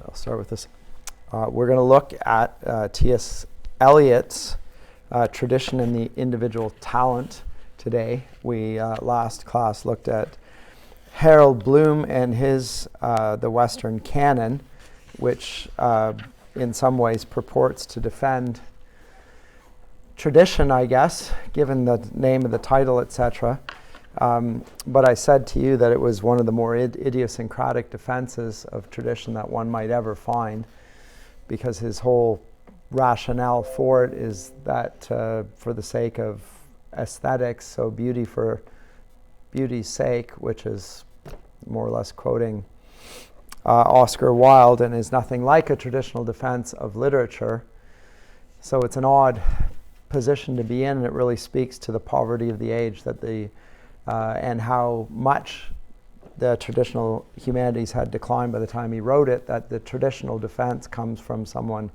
I'll start with this. We're going to look at T.S. Eliot's tradition and the individual talent today. We last class looked at Harold Bloom and his the Western canon, which in some ways purports to defend tradition, I guess, given the name of the title, etc. But I said to you that it was one of the more idiosyncratic defenses of tradition that one might ever find, because his whole rationale for it is that for the sake of aesthetics, so beauty for beauty's sake, which is more or less quoting Oscar Wilde, and is nothing like a traditional defense of literature. So it's an odd position to be in, and it really speaks to the poverty of the age that and how much the traditional humanities had declined by the time he wrote it, that the traditional defense comes from someone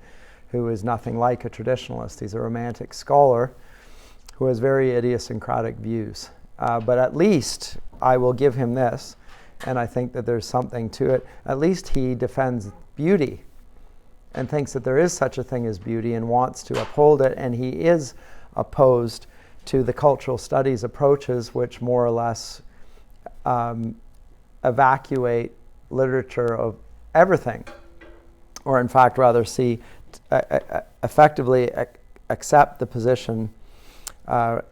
who is nothing like a traditionalist. He's a romantic scholar who has very idiosyncratic views. But at least I will give him this, and I think that there's something to it. At least he defends beauty and thinks that there is such a thing as beauty and wants to uphold it, and he is opposed to the cultural studies approaches which more or less evacuate literature of everything, or in fact rather effectively accept the position of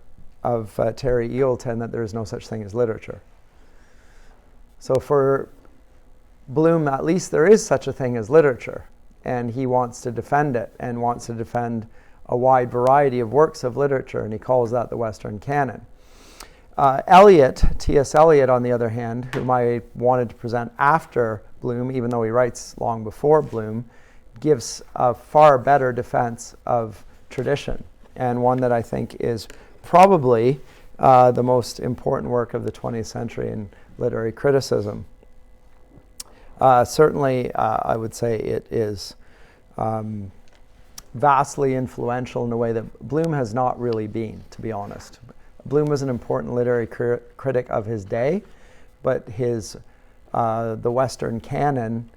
Terry Eagleton that there is no such thing as literature. So for Bloom, at least there is such a thing as literature, and he wants to defend it and wants to defend a wide variety of works of literature, and he calls that the Western canon. Eliot, T.S. Eliot, on the other hand, whom I wanted to present after Bloom, even though he writes long before Bloom, gives a far better defense of tradition, and one that I think is probably the most important work of the 20th century in literary criticism. Certainly, I would say it is vastly influential in a way that Bloom has not really been, to be honest. Bloom was an important literary critic of his day, but his the Western canon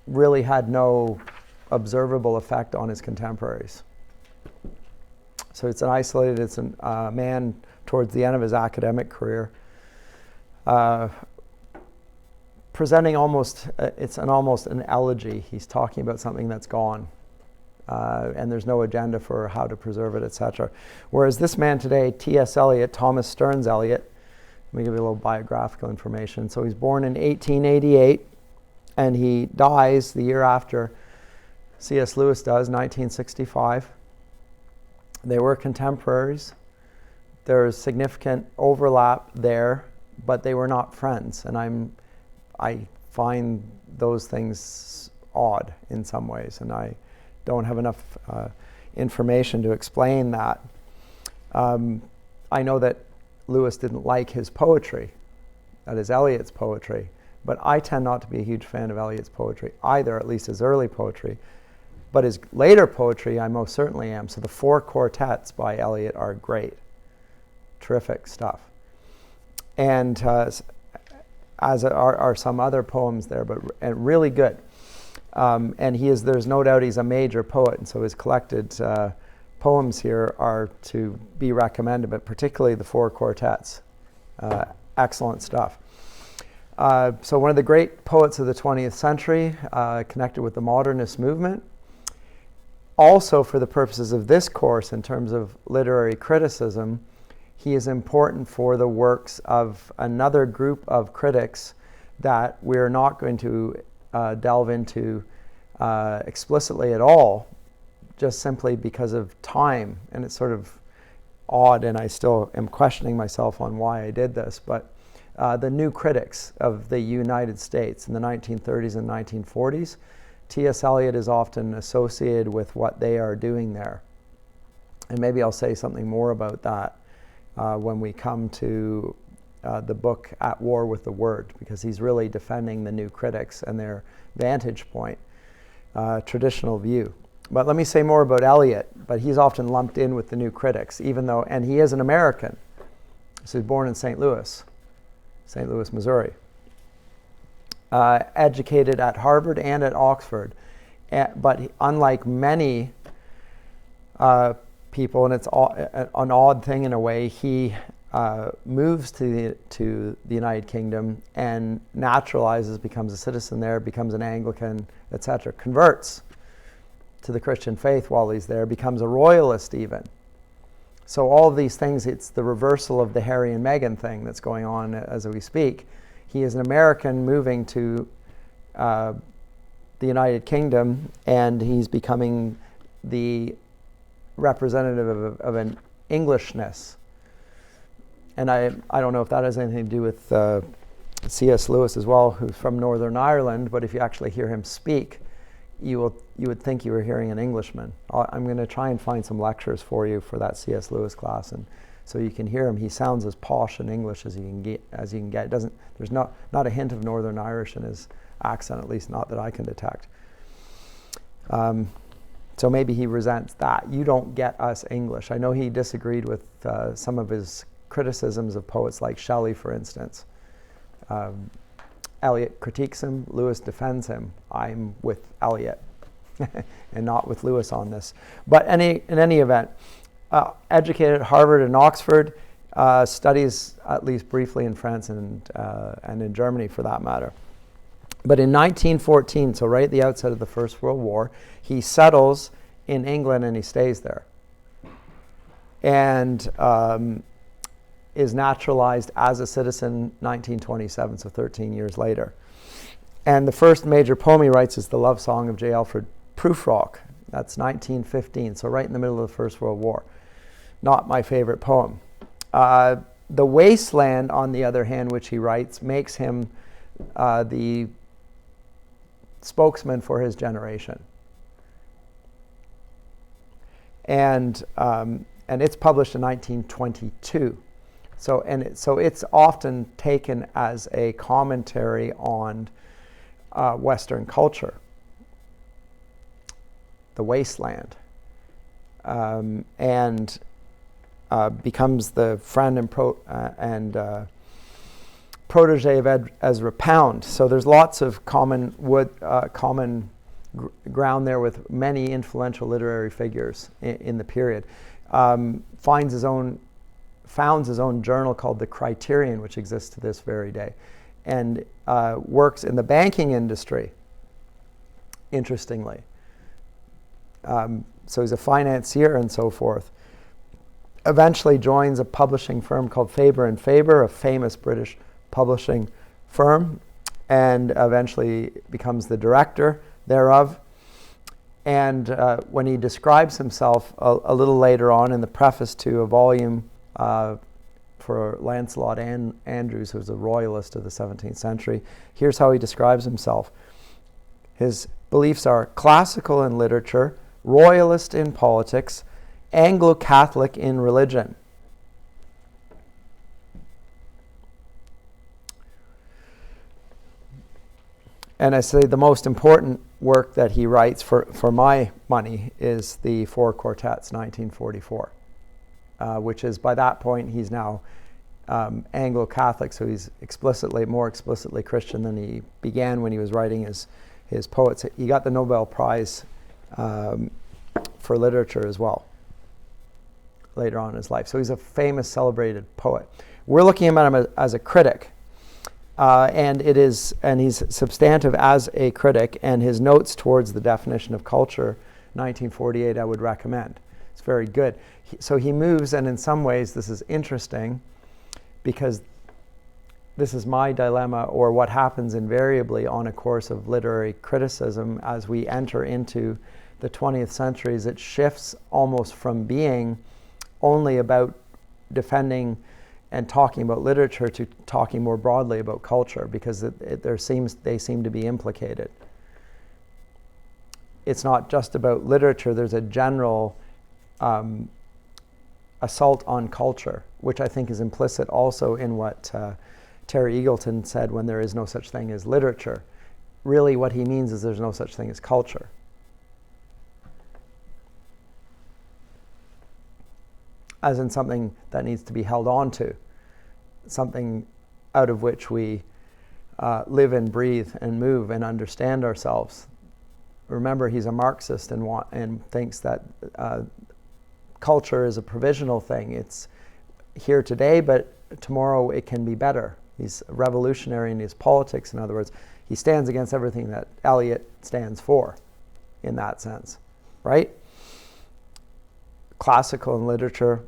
really had no observable effect on his contemporaries. So it's a man towards the end of his academic career, presenting almost an elegy. He's talking about something that's gone. And there's no agenda for how to preserve it, etc. Whereas this man today, T.S. Eliot, Thomas Stearns Eliot, let me give you a little biographical information. So he's born in 1888, and he dies the year after C.S. Lewis does, 1965. They were contemporaries. There's significant overlap there, but they were not friends. And I find those things odd in some ways, and I don't have enough information to explain that. I know that Lewis didn't like his poetry, that is Eliot's poetry, but I tend not to be a huge fan of Eliot's poetry either, at least his early poetry. But his later poetry, I most certainly am. So the 4 quartets by Eliot are great, terrific stuff. And as are some other poems there, but really good. And there's no doubt he's a major poet, and so his collected poems here are to be recommended, but particularly the 4 quartets. Excellent stuff. So one of the great poets of the 20th century, connected with the modernist movement. Also, for the purposes of this course, in terms of literary criticism, he is important for the works of another group of critics that we're not going to delve into explicitly at all, just simply because of time. And it's sort of odd, and I still am questioning myself on why I did this, but the new critics of the United States in the 1930s and 1940s, T.S. Eliot is often associated with what they are doing there. And maybe I'll say something more about that when we come to the book At War with the Word, because he's really defending the new critics and their vantage point, traditional view. But let me say more about Eliot, but he's often lumped in with the new critics, even though, and he is an American. So he's born in St. Louis, Missouri. educated at Harvard and at Oxford. But unlike many people, and it's an odd thing in a way, he moves to the United Kingdom and naturalizes, becomes a citizen there, becomes an Anglican, etc., converts to the Christian faith while he's there, becomes a royalist even. So all of these things, it's the reversal of the Harry and Meghan thing that's going on as we speak. He is an American moving to the United Kingdom, and he's becoming the representative of an Englishness. And I don't know if that has anything to do with C.S. Lewis as well, who's from Northern Ireland, but if you actually hear him speak, you would think you were hearing an Englishman. I'm going to try and find some lectures for you for that C.S. Lewis class, and so you can hear him. He sounds as posh in English as you can get. It doesn't. There's not a hint of Northern Irish in his accent, at least not that I can detect. So maybe he resents that. You don't get us English. I know he disagreed with some of his criticisms of poets like Shelley, for instance. Eliot critiques him, Lewis defends him. I'm with Eliot and not with Lewis on this. But in any event, educated at Harvard and Oxford, studies at least briefly in France and in Germany for that matter. But in 1914, so right at the outset of the First World War, he settles in England and he stays there. And is naturalized as a citizen 1927, so 13 years later. And the first major poem he writes is the love song of J. Alfred Prufrock. That's 1915, so right in the middle of the First World War. Not my favorite poem. The Wasteland, on the other hand, which he writes, makes him the spokesman for his generation. And it's published in 1922. So it's often taken as a commentary on Western culture, the wasteland, and becomes the friend and protege of Ezra Pound. So there's lots of common ground there with many influential literary figures in the period. Founds his own journal called The Criterion, which exists to this very day, and works in the banking industry, interestingly. So he's a financier and so forth. Eventually joins a publishing firm called Faber and Faber, a famous British publishing firm, and eventually becomes the director thereof. And when he describes himself a little later on in the preface to a volume for Lancelot Andrews, who's a royalist of the 17th century, here's how he describes himself. His beliefs are classical in literature, royalist in politics, Anglo-Catholic in religion. And I say the most important work that he writes for my money is the Four Quartets, 1944. Which is, by that point, he's now Anglo-Catholic, so he's more explicitly Christian than he began when he was writing his poets. He got the Nobel Prize for literature as well later on in his life. So he's a famous, celebrated poet. We're looking at him as a critic, and he's substantive as a critic, and his notes towards the definition of culture, 1948, I would recommend. It's very good. So he moves, and in some ways this is interesting because this is my dilemma, or what happens invariably on a course of literary criticism as we enter into the 20th century. Is it shifts almost from being only about defending and talking about literature to talking more broadly about culture, because they seem to be implicated. It's not just about literature. There's a general assault on culture, which I think is implicit also in what Terry Eagleton said when there is no such thing as literature. Really what he means is there's no such thing as culture. As in something that needs to be held on to, something out of which we live and breathe and move and understand ourselves. Remember, he's a Marxist and thinks that culture is a provisional thing. It's here today, but tomorrow it can be better. He's revolutionary in his politics, in other words. He stands against everything that Eliot stands for, in that sense, right? Classical in literature,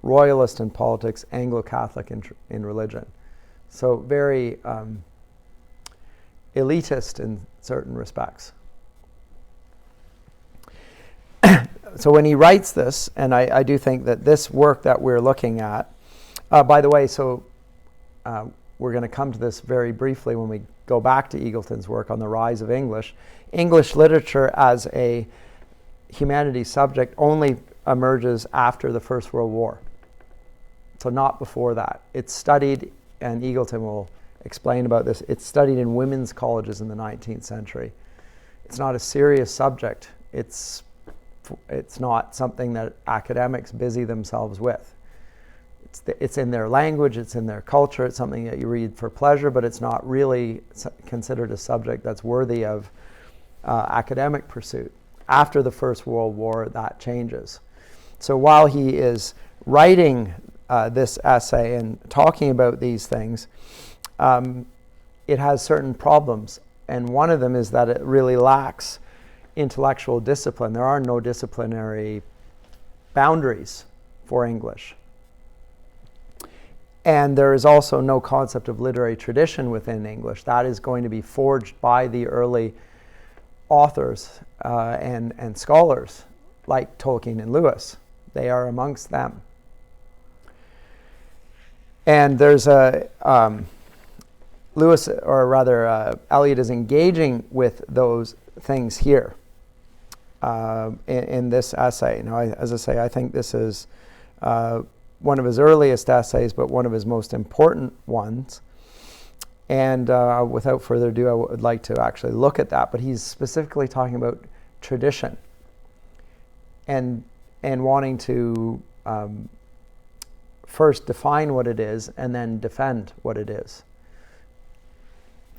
royalist in politics, Anglo-Catholic in religion. So very elitist in certain respects. So when he writes this, and I do think that this work that we're looking at, by the way, so we're going to come to this very briefly when we go back to Eagleton's work on the rise of English. English literature as a humanities subject only emerges after the First World War. So not before that. It's studied, and Eagleton will explain about this, it's studied in women's colleges in the 19th century. It's not a serious subject. It's not something that academics busy themselves with. It's in their language, it's in their culture, it's something that you read for pleasure, but it's not really considered a subject that's worthy of academic pursuit. After the First World War, that changes. So while he is writing this essay and talking about these things, it has certain problems. And one of them is that it really lacks intellectual discipline. There are no disciplinary boundaries for English. And there is also no concept of literary tradition within English. That is going to be forged by the early authors and scholars like Tolkien and Lewis. They are amongst them. And there's Lewis, or rather Eliot, is engaging with those things here in this essay. Now, as I say, I think this is one of his earliest essays, but one of his most important ones. And without further ado, I would like to actually look at that. But he's specifically talking about tradition and wanting to first define what it is and then defend what it is.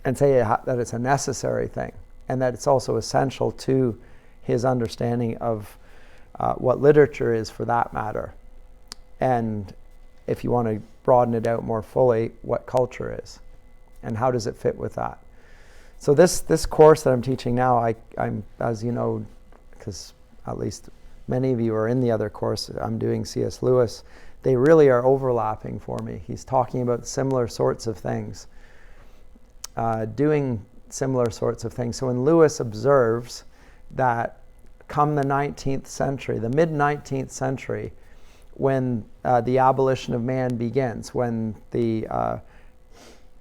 And say that it's a necessary thing and that it's also essential to his understanding of what literature is, for that matter. And if you want to broaden it out more fully, what culture is and how does it fit with that. So this course that I'm teaching now, I'm, as you know, because at least many of you are in the other course, I'm doing C.S. Lewis. They really are overlapping for me. He's talking about similar sorts of things, doing similar sorts of things. So when Lewis observes that come the 19th century, the mid-19th century, when the abolition of man begins, when the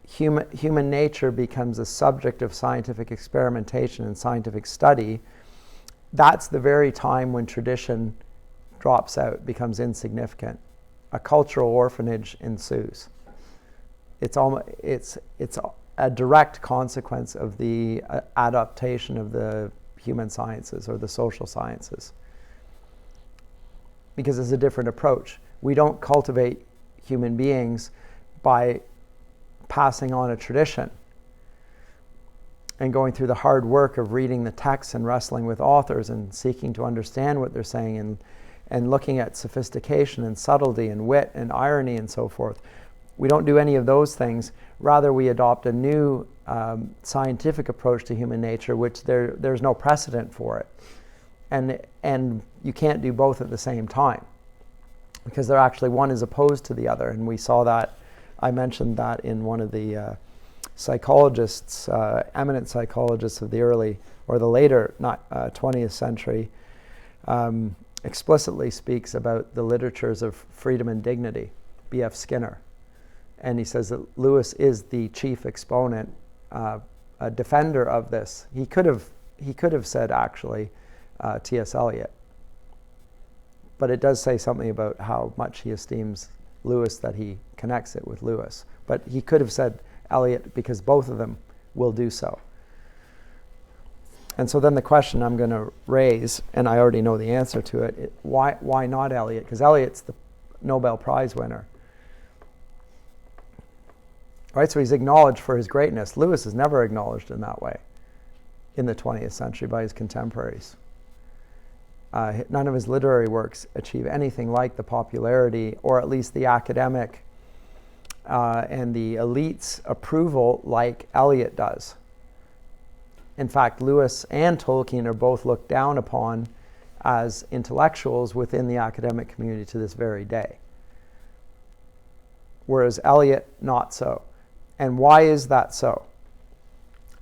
human nature becomes a subject of scientific experimentation and scientific study, that's the very time when tradition drops out, becomes insignificant. A cultural orphanage ensues. It's a direct consequence of the adaptation of the human sciences or the social sciences. Because it's a different approach. We don't cultivate human beings by passing on a tradition and going through the hard work of reading the texts and wrestling with authors and seeking to understand what they're saying and looking at sophistication and subtlety and wit and irony and so forth. We don't do any of those things. Rather, we adopt a new scientific approach to human nature, which there's no precedent for it. And you can't do both at the same time because they're actually, one is opposed to the other. And we saw that, I mentioned that in one of the psychologists, eminent psychologists of the early or the later 20th century, explicitly speaks about the literatures of freedom and dignity, B.F. Skinner. And he says that Lewis is the chief exponent, a defender of this. He could have said actually T.S. Eliot. But it does say something about how much he esteems Lewis that he connects it with Lewis. But he could have said Eliot because both of them will do so. And so then the question I'm going to raise, and I already know the answer to it, why not Eliot? Because Eliot's the Nobel Prize winner. right? So he's acknowledged for his greatness. Lewis is never acknowledged in that way in the 20th century by his contemporaries. None of his literary works achieve anything like the popularity, or at least the academic and the elite's approval like Eliot does. In fact, Lewis and Tolkien are both looked down upon as intellectuals within the academic community to this very day. Whereas Eliot, not so. And why is that so?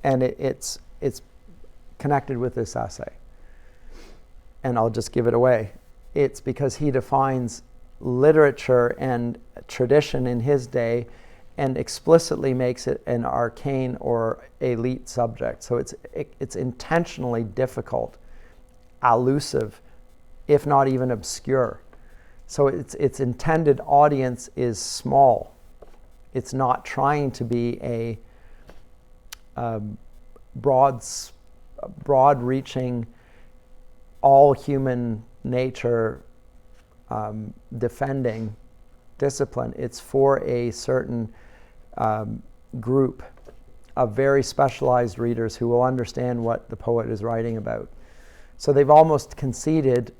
And it's connected with this essay. And I'll just give it away. It's because he defines literature and tradition in his day and explicitly makes it an arcane or elite subject. So it's intentionally difficult, elusive, if not even obscure. So its intended audience is small. It's not trying to be a broad-reaching, all human nature defending discipline. It's for a certain group of very specialized readers who will understand what the poet is writing about. So they've almost conceded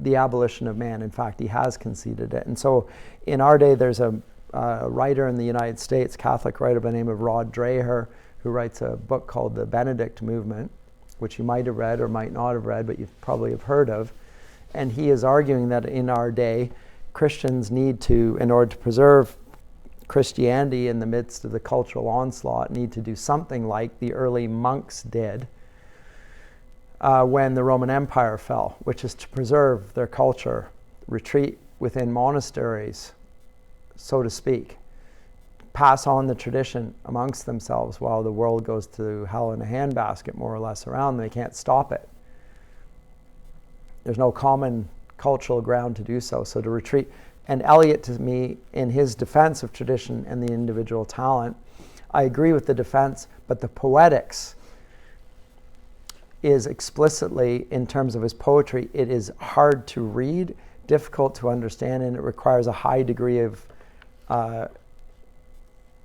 the abolition of man. In fact, he has conceded it. And so in our day, there's a writer in the United States, Catholic writer by the name of Rod Dreher, who writes a book called The Benedict Movement, which you might have read or might not have read, but you probably have heard of. And he is arguing that in our day, Christians need to, in order to preserve Christianity in the midst of the cultural onslaught, need to do something like the early monks did when the Roman Empire fell, which is to preserve their culture, retreat within monasteries, so to speak, pass on the tradition amongst themselves while the world goes to hell in a handbasket, more or less, around them. They can't stop it. There's no common cultural ground to do so. So to retreat. And Eliot, to me, in his defense of tradition and the individual talent, I agree with the defense, but the poetics is explicitly, in terms of his poetry, it is hard to read, difficult to understand, and it requires a high degree of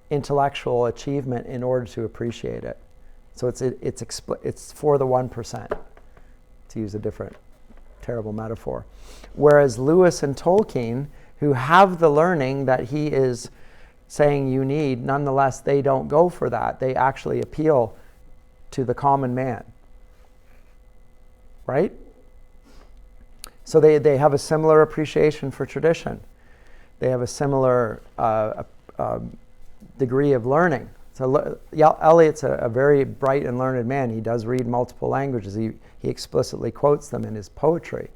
intellectual achievement in order to appreciate it. So it's for the 1%, to use a different terrible metaphor. Whereas Lewis and Tolkien, who have the learning that he is saying you need, nonetheless, they don't go for that. They actually appeal to the common man. Right? So they have a similar appreciation for tradition. They have a similar degree of learning. So Eliot's a very bright and learned man. He does read multiple languages. He explicitly quotes them in his poetry.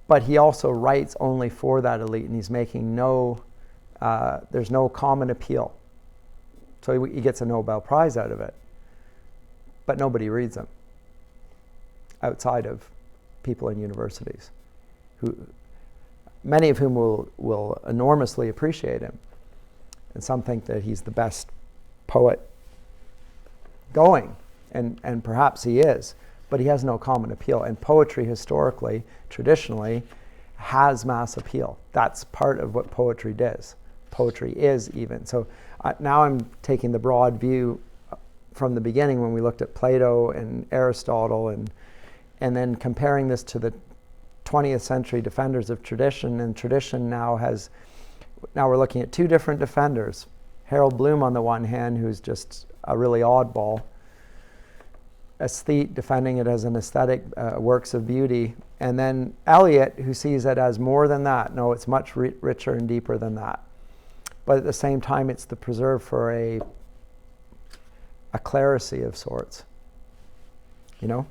But he also writes only for that elite, and he's making there's no common appeal. So he gets a Nobel Prize out of it. But nobody reads him outside of people in universities, many of whom will enormously appreciate him. And some think that he's the best poet going, and perhaps he is, but he has no common appeal. And poetry historically, traditionally, has mass appeal. That's part of what poetry does. Poetry is even. So now I'm taking the broad view from the beginning when we looked at Plato and Aristotle and then comparing this to the 20th century defenders of tradition. And tradition now we're looking at two different defenders. Harold Bloom on the one hand, who's just a really oddball aesthete, defending it as an aesthetic, works of beauty. And then Eliot, who sees it as more than that. No, it's much richer and deeper than that. But at the same time, it's the preserve for a clerisy of sorts. You know?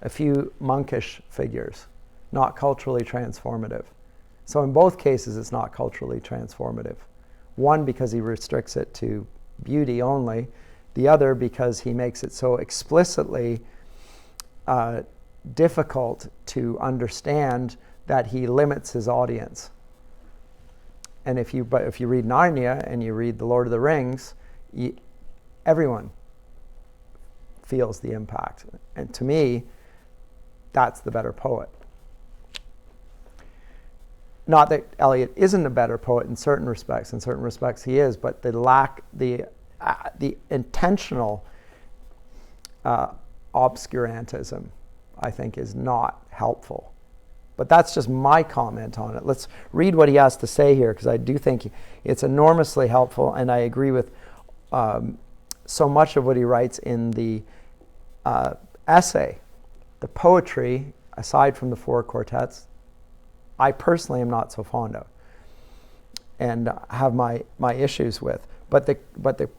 A few monkish figures, not culturally transformative. So in both cases, it's not culturally transformative. One, because he restricts it to beauty only. The other, because he makes it so explicitly difficult to understand that he limits his audience. And if you read Narnia and you read The Lord of the Rings, everyone feels the impact. And to me, that's the better poet. not that Eliot isn't a better poet in certain respects. In certain respects he is, but the intentional obscurantism, I think, is not helpful. But that's just my comment on it. Let's read what he has to say here, because I do think it's enormously helpful, and I agree with so much of what he writes in the essay. The poetry, aside from the four quartets, I personally am not so fond of and have my issues with. But the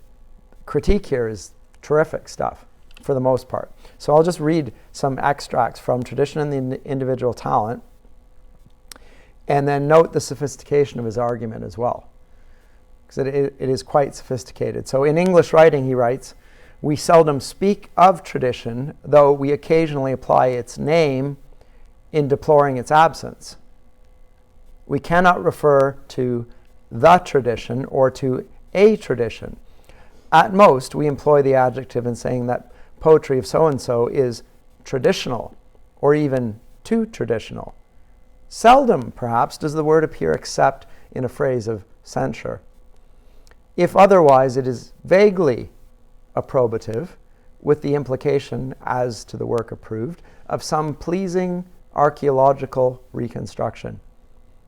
critique here is terrific stuff for the most part. So I'll just read some extracts from Tradition and the Individual Talent, and then note the sophistication of his argument as well, because it is quite sophisticated. So in English writing, he writes, "We seldom speak of tradition, though we occasionally apply its name in deploring its absence. We cannot refer to the tradition or to a tradition. At most, we employ the adjective in saying that poetry of so-and-so is traditional, or even too traditional. Seldom, perhaps, does the word appear except in a phrase of censure. If otherwise, it is vaguely approbative, with the implication, as to the work approved, of some pleasing archaeological reconstruction.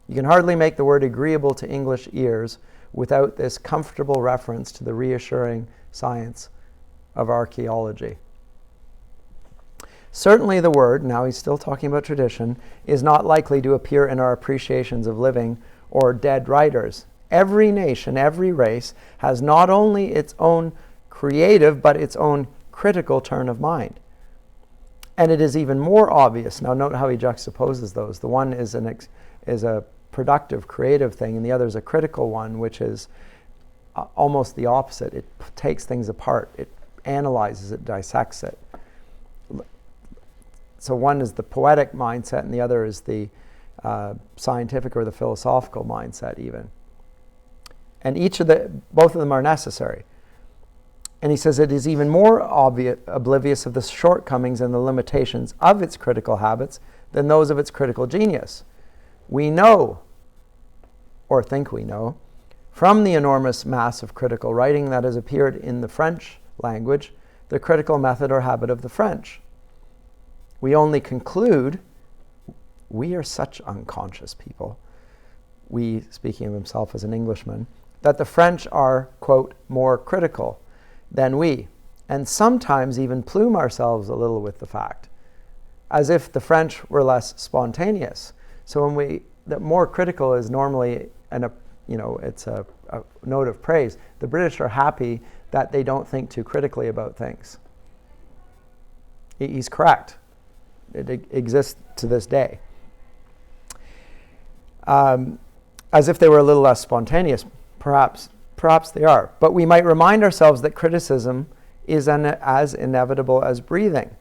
You can hardly make the word agreeable to English ears without this comfortable reference to the reassuring science of archaeology. Certainly the word," now he's still talking about tradition, "is not likely to appear in our appreciations of living or dead writers. Every nation, every race, has not only its own creative, but its own critical turn of mind. And it is even more obvious." Now note how he juxtaposes those. The one is a productive, creative thing, and the other is a critical one, which is almost the opposite. It takes things apart. It analyzes it, dissects it. So one is the poetic mindset, and the other is the scientific or the philosophical mindset even. And both of them are necessary. And he says it is even more oblivious of the shortcomings and the limitations of its critical habits than those of its critical genius. We know, or think we know, from the enormous mass of critical writing that has appeared in the French language, the critical method or habit of the French. We only conclude, we are such unconscious people, we, speaking of himself as an Englishman, that the French are, quote, more critical than we, and sometimes even plume ourselves a little with the fact, as if the French were less spontaneous. So that more critical is normally, it's a note of praise. The British are happy that they don't think too critically about things. He's correct. It exists to this day. As if they were a little less spontaneous, perhaps they are. But we might remind ourselves that criticism is as inevitable as breathing,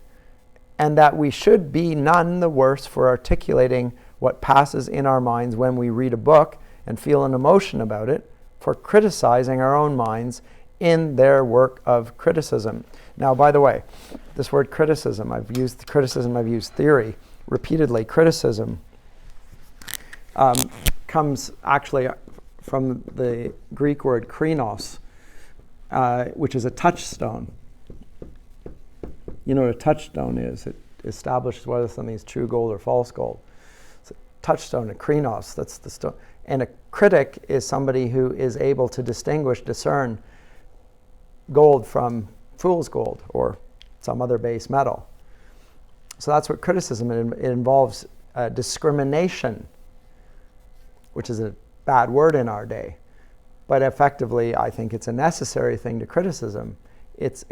and that we should be none the worse for articulating what passes in our minds when we read a book and feel an emotion about it, for criticizing our own minds in their work of criticism. Now, by the way, this word criticism, I've used theory repeatedly. Criticism comes actually from the Greek word krinos, which is a touchstone. You know what a touchstone is? It establishes whether something is true gold or false gold. It's a touchstone, a krinos, that's the stone. And a critic is somebody who is able to discern gold from fool's gold or some other base metal. So that's what criticism is. It involves discrimination, which is a bad word in our day, but effectively I think it's a necessary thing to criticism. It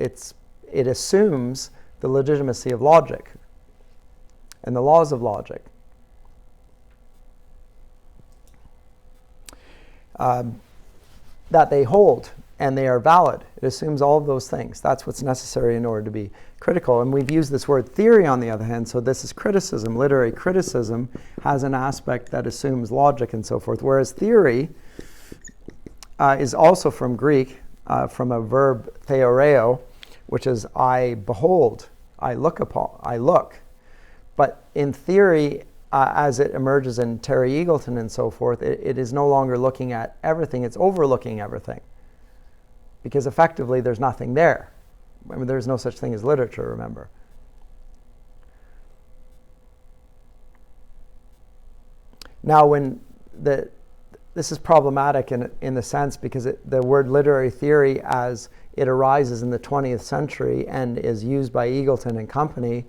assumes the legitimacy of logic and the laws of logic. That they hold and they are valid. It assumes all of those things. That's what's necessary in order to be critical. And we've used this word theory on the other hand, so this is criticism. Literary criticism has an aspect that assumes logic and so forth, whereas theory is also from Greek, from a verb theoreo, which is I behold, I look upon, I look. But in theory, as it emerges in Terry Eagleton and so forth, it is no longer looking at everything, it's overlooking everything. Because effectively there's nothing there. I mean, there's no such thing as literature, remember. Now, this is problematic in the sense because the word literary theory, as it arises in the 20th century and is used by Eagleton and company,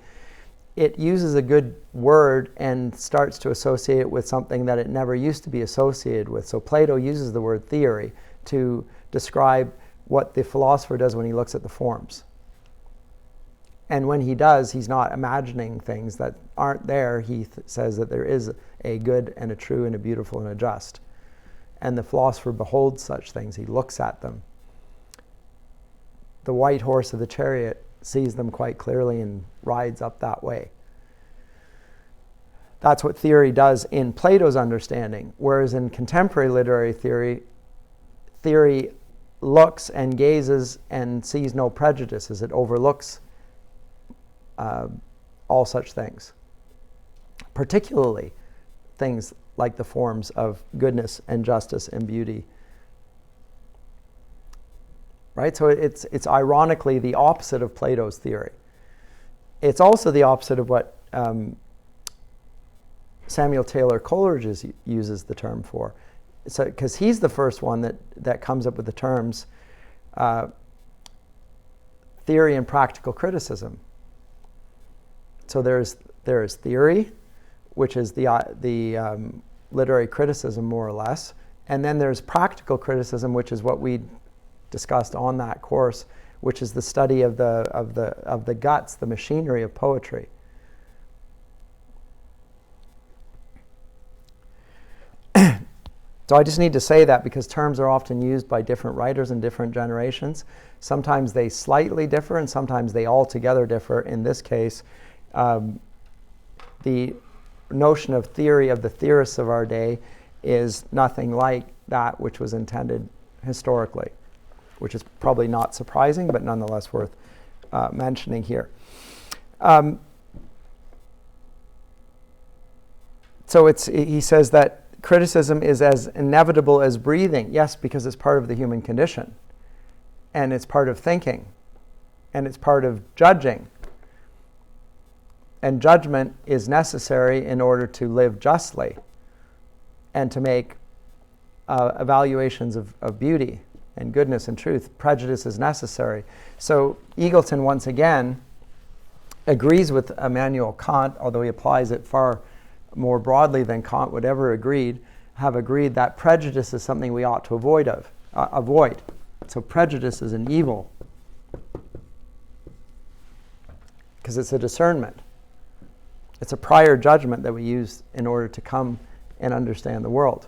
it uses a good word and starts to associate it with something that it never used to be associated with. So Plato uses the word theory to describe what the philosopher does when he looks at the forms. And when he does, he's not imagining things that aren't there. He says that there is a good and a true and a beautiful and a just. And the philosopher beholds such things. He looks at them. The white horse of the chariot sees them quite clearly and rides up that way. That's what theory does in Plato's understanding. Whereas in contemporary literary theory, theory looks and gazes and sees no prejudices. It overlooks all such things, particularly things like the forms of goodness and justice and beauty. Right? So it's ironically the opposite of Plato's theory. It's also the opposite of what Samuel Taylor Coleridge uses the term for. So, because he's the first one that comes up with the terms theory and practical criticism. So there's theory, which is the literary criticism more or less, and then there's practical criticism, which is what we discussed on that course, which is the study of the guts, the machinery of poetry. So I just need to say that because terms are often used by different writers in different generations. Sometimes they slightly differ and sometimes they altogether differ. In this case, the notion of theory of the theorists of our day is nothing like that which was intended historically, which is probably not surprising, but nonetheless worth mentioning here. So he says that criticism is as inevitable as breathing. Yes, because it's part of the human condition, and it's part of thinking, and it's part of judging. And judgment is necessary in order to live justly and to make evaluations of beauty and goodness and truth. Prejudice is necessary. So Eagleton, once again, agrees with Immanuel Kant, although he applies it far more broadly than Kant would ever have agreed that prejudice is something we ought to avoid. So prejudice is an evil because it's a discernment. It's a prior judgment that we use in order to come and understand the world.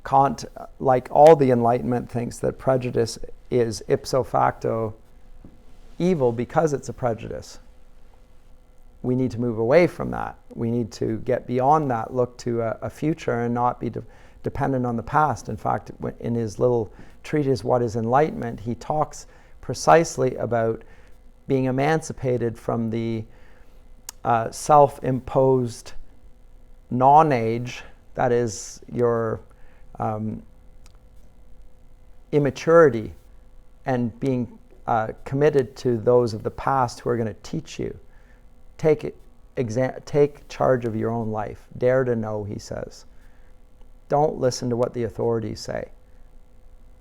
Kant, like all the Enlightenment, thinks that prejudice is ipso facto evil because it's a prejudice. We need to move away from that. We need to get beyond that, look to a future and not be dependent on the past. In fact, in his little treatise, What is Enlightenment, he talks precisely about being emancipated from the self-imposed non-age, that is your immaturity, and being committed to those of the past who are going to teach you. Take charge of your own life. Dare to know, he says. Don't listen to what the authorities say.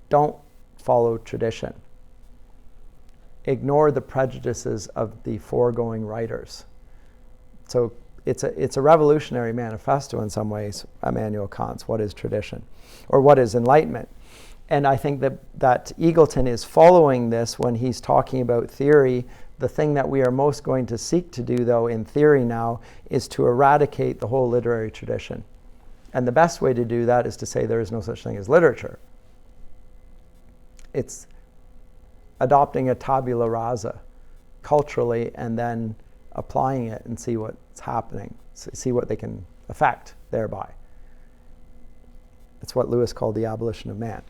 Don't follow tradition. Ignore the prejudices of the foregoing writers. So it's a revolutionary manifesto in some ways, Immanuel Kant's What is Tradition, or What is Enlightenment. And I think that Eagleton is following this when he's talking about theory. The thing that we are most going to seek to do, though, in theory now, is to eradicate the whole literary tradition. And the best way to do that is to say there is no such thing as literature. It's adopting a tabula rasa culturally and then applying it and see what's happening, see what they can affect thereby. It's what Lewis called the abolition of man.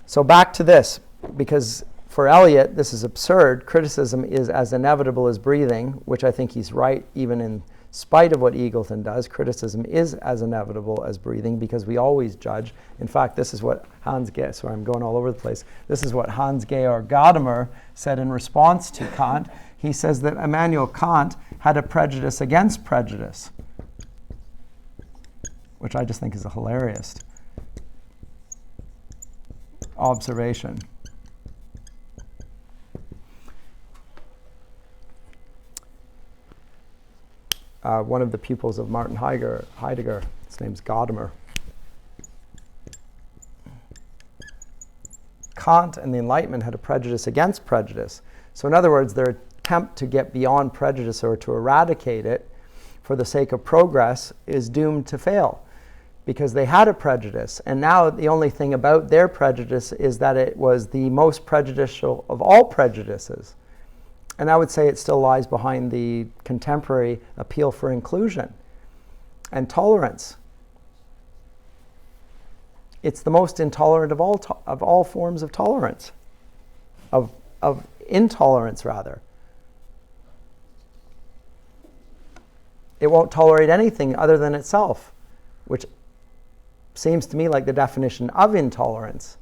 So back to this, because for Eliot, this is absurd. Criticism is as inevitable as breathing, which I think he's right even in spite of what Eagleton does, criticism is as inevitable as breathing because we always judge. In fact, this is what sorry, I'm going all over the place. This is what Hans-Georg Gadamer said in response to Kant. He says that Immanuel Kant had a prejudice against prejudice, which I just think is a hilarious observation. One of the pupils of Martin Heidegger, his name's Gadamer. Kant and the Enlightenment had a prejudice against prejudice. So in other words, their attempt to get beyond prejudice or to eradicate it for the sake of progress is doomed to fail because they had a prejudice. And now the only thing about their prejudice is that it was the most prejudicial of all prejudices. And I would say it still lies behind the contemporary appeal for inclusion and tolerance. It's the most intolerant of all forms of tolerance, of intolerance rather. It won't tolerate anything other than itself, which seems to me like the definition of intolerance.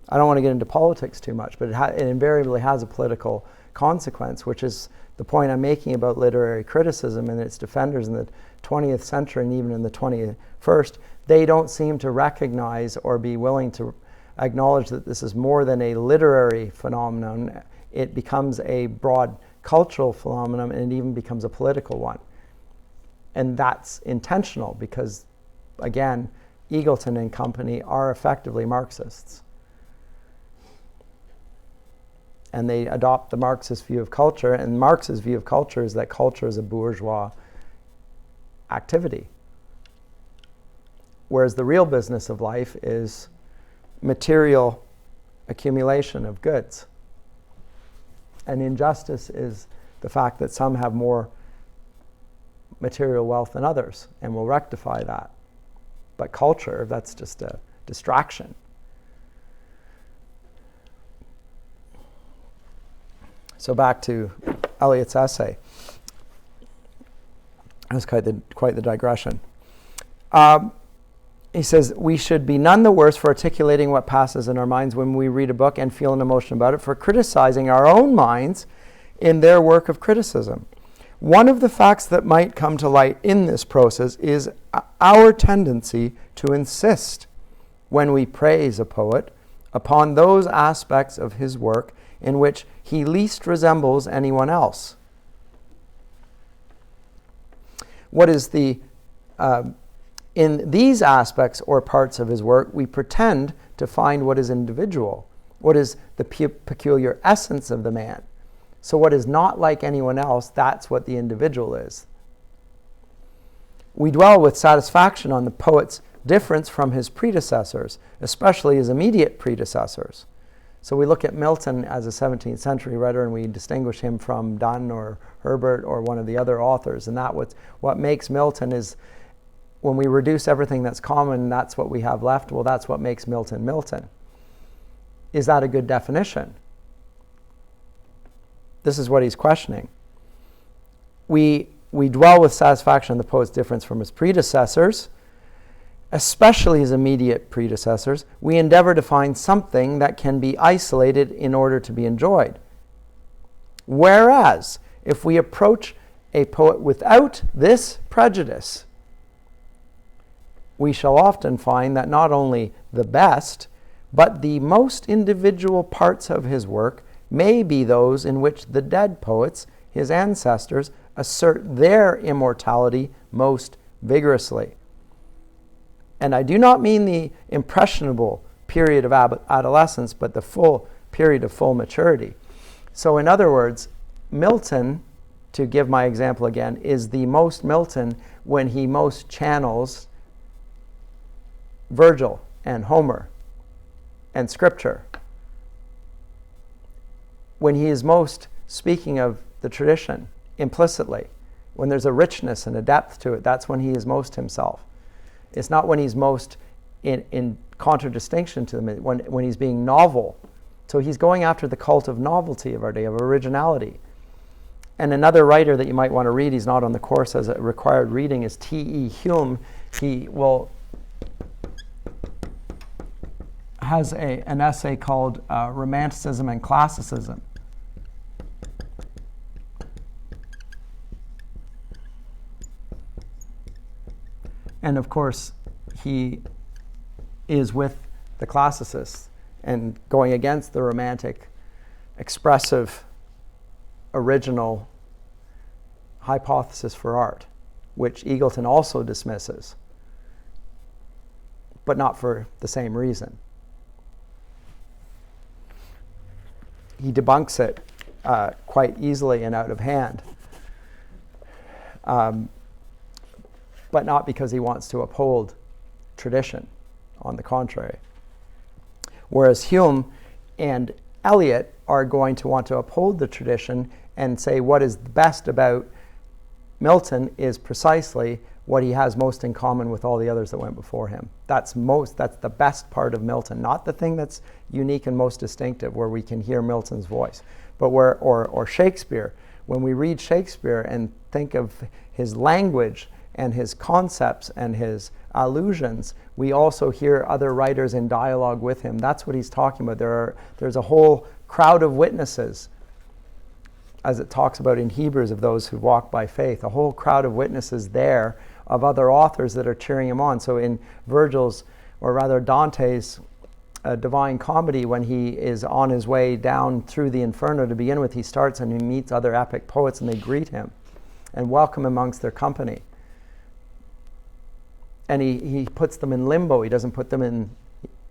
I don't want to get into politics too much, but it invariably has a political consequence, which is the point I'm making about literary criticism and its defenders in the 20th century and even in the 21st. They don't seem to recognize or be willing to acknowledge that this is more than a literary phenomenon. It becomes a broad cultural phenomenon and it even becomes a political one. And that's intentional because, again, Eagleton and company are effectively Marxists. And they adopt the Marxist view of culture, and Marx's view of culture is that culture is a bourgeois activity. Whereas the real business of life is material accumulation of goods. And injustice is the fact that some have more material wealth than others, and we'll rectify that. But culture, that's just a distraction. So back to Eliot's essay. That's quite the digression. He says, we should be none the worse for articulating what passes in our minds when we read a book and feel an emotion about it, for criticizing our own minds in their work of criticism. One of the facts that might come to light in this process is our tendency to insist, when we praise a poet, upon those aspects of his work in which he least resembles anyone else. What is in these aspects or parts of his work, we pretend to find what is individual, what is the peculiar essence of the man. So what is not like anyone else, that's what the individual is. We dwell with satisfaction on the poet's difference from his predecessors, especially his immediate predecessors. So we look at Milton as a 17th century writer and we distinguish him from Donne or Herbert or one of the other authors. And what makes Milton is, when we reduce everything that's common, that's what we have left. Well, that's what makes Milton Milton. Is that a good definition? This is what he's questioning. We dwell with satisfaction on the poet's difference from his predecessors, especially his immediate predecessors. We endeavor to find something that can be isolated in order to be enjoyed. Whereas, if we approach a poet without this prejudice, we shall often find that not only the best, but the most individual parts of his work may be those in which the dead poets, his ancestors, assert their immortality most vigorously. And I do not mean the impressionable period of adolescence, but the full period of full maturity. So in other words, Milton, to give my example again, is the most Milton when he most channels Virgil and Homer and Scripture. When he is most speaking of the tradition implicitly, when there's a richness and a depth to it, that's when he is most himself. It's not when he's most in contradistinction to them, when he's being novel. So he's going after the cult of novelty of our day, of originality. And another writer that you might want to read, he's not on the course as a required reading, is T.E. Hume. He has an essay called Romanticism and Classicism. And of course, he is with the classicists and going against the romantic, expressive, original hypothesis for art, which Eagleton also dismisses, but not for the same reason. He debunks it quite easily and out of hand, but not because he wants to uphold tradition, on the contrary. Whereas Hume and Eliot are going to want to uphold the tradition and say what is best about Milton is precisely what he has most in common with all the others that went before him. That's the best part of Milton, not the thing that's unique and most distinctive where we can hear Milton's voice, but or Shakespeare. When we read Shakespeare and think of his language and his concepts and his allusions, we also hear other writers in dialogue with him. That's what he's talking about. There's a whole crowd of witnesses, as it talks about in Hebrews, of those who walk by faith, a whole crowd of witnesses there of other authors that are cheering him on. So in Virgil's, or rather Dante's Divine Comedy, when he is on his way down through the Inferno to begin with, he starts and he meets other epic poets and they greet him and welcome him amongst their company. And he puts them in limbo. He doesn't put them in,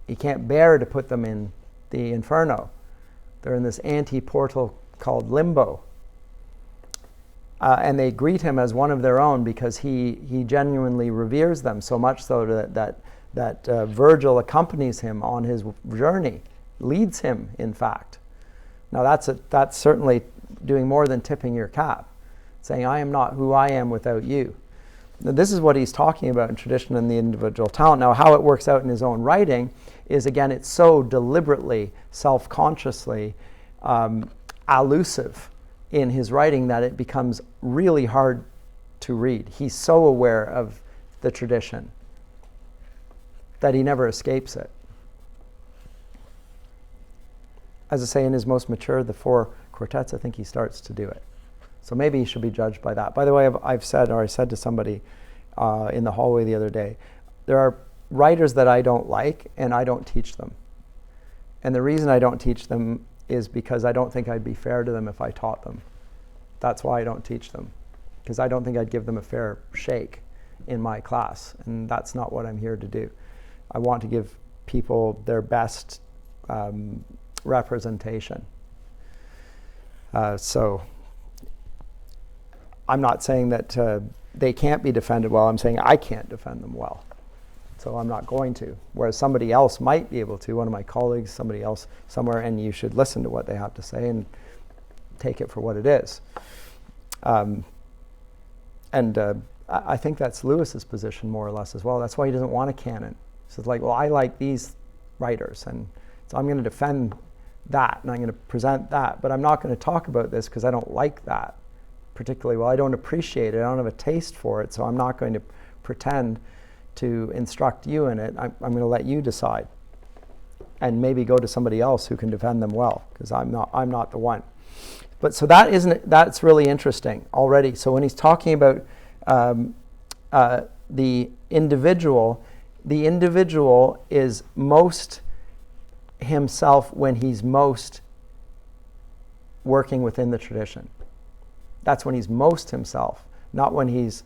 he can't bear to put them in the Inferno. They're in this anti-portal called limbo. And they greet him as one of their own because he genuinely reveres them, so much so that Virgil accompanies him on his journey, leads him, in fact. Now that's certainly doing more than tipping your cap, saying, I am not who I am without you. Now, this is what he's talking about in tradition and the individual talent. Now, how it works out in his own writing is, again, it's so deliberately, self-consciously allusive in his writing that it becomes really hard to read. He's so aware of the tradition that he never escapes it. As I say, in his most mature, the 4 quartets, I think he starts to do it. So maybe he should be judged by that. By the way, I said to somebody in the hallway the other day, there are writers that I don't like and I don't teach them. And the reason I don't teach them is because I don't think I'd be fair to them if I taught them. That's why I don't teach them, because I don't think I'd give them a fair shake in my class, and that's not what I'm here to do. I want to give people their best representation. So I'm not saying that they can't be defended well. I'm saying I can't defend them well. So I'm not going to. Whereas somebody else might be able to, one of my colleagues, somebody else somewhere, and you should listen to what they have to say and take it for what it is. I think that's Lewis's position more or less as well. That's why he doesn't want a canon. So it's like, well, I like these writers, and so I'm going to defend that, and I'm going to present that, but I'm not going to talk about this because I don't like that particularly well. I don't appreciate it. I don't have a taste for it, so I'm not going to pretend to instruct you in it. I'm going to let you decide, and maybe go to somebody else who can defend them well, because I'm not the one. But so that's really interesting already. So when he's talking about the individual is most himself when he's most working within the tradition. That's when he's most himself, not when he's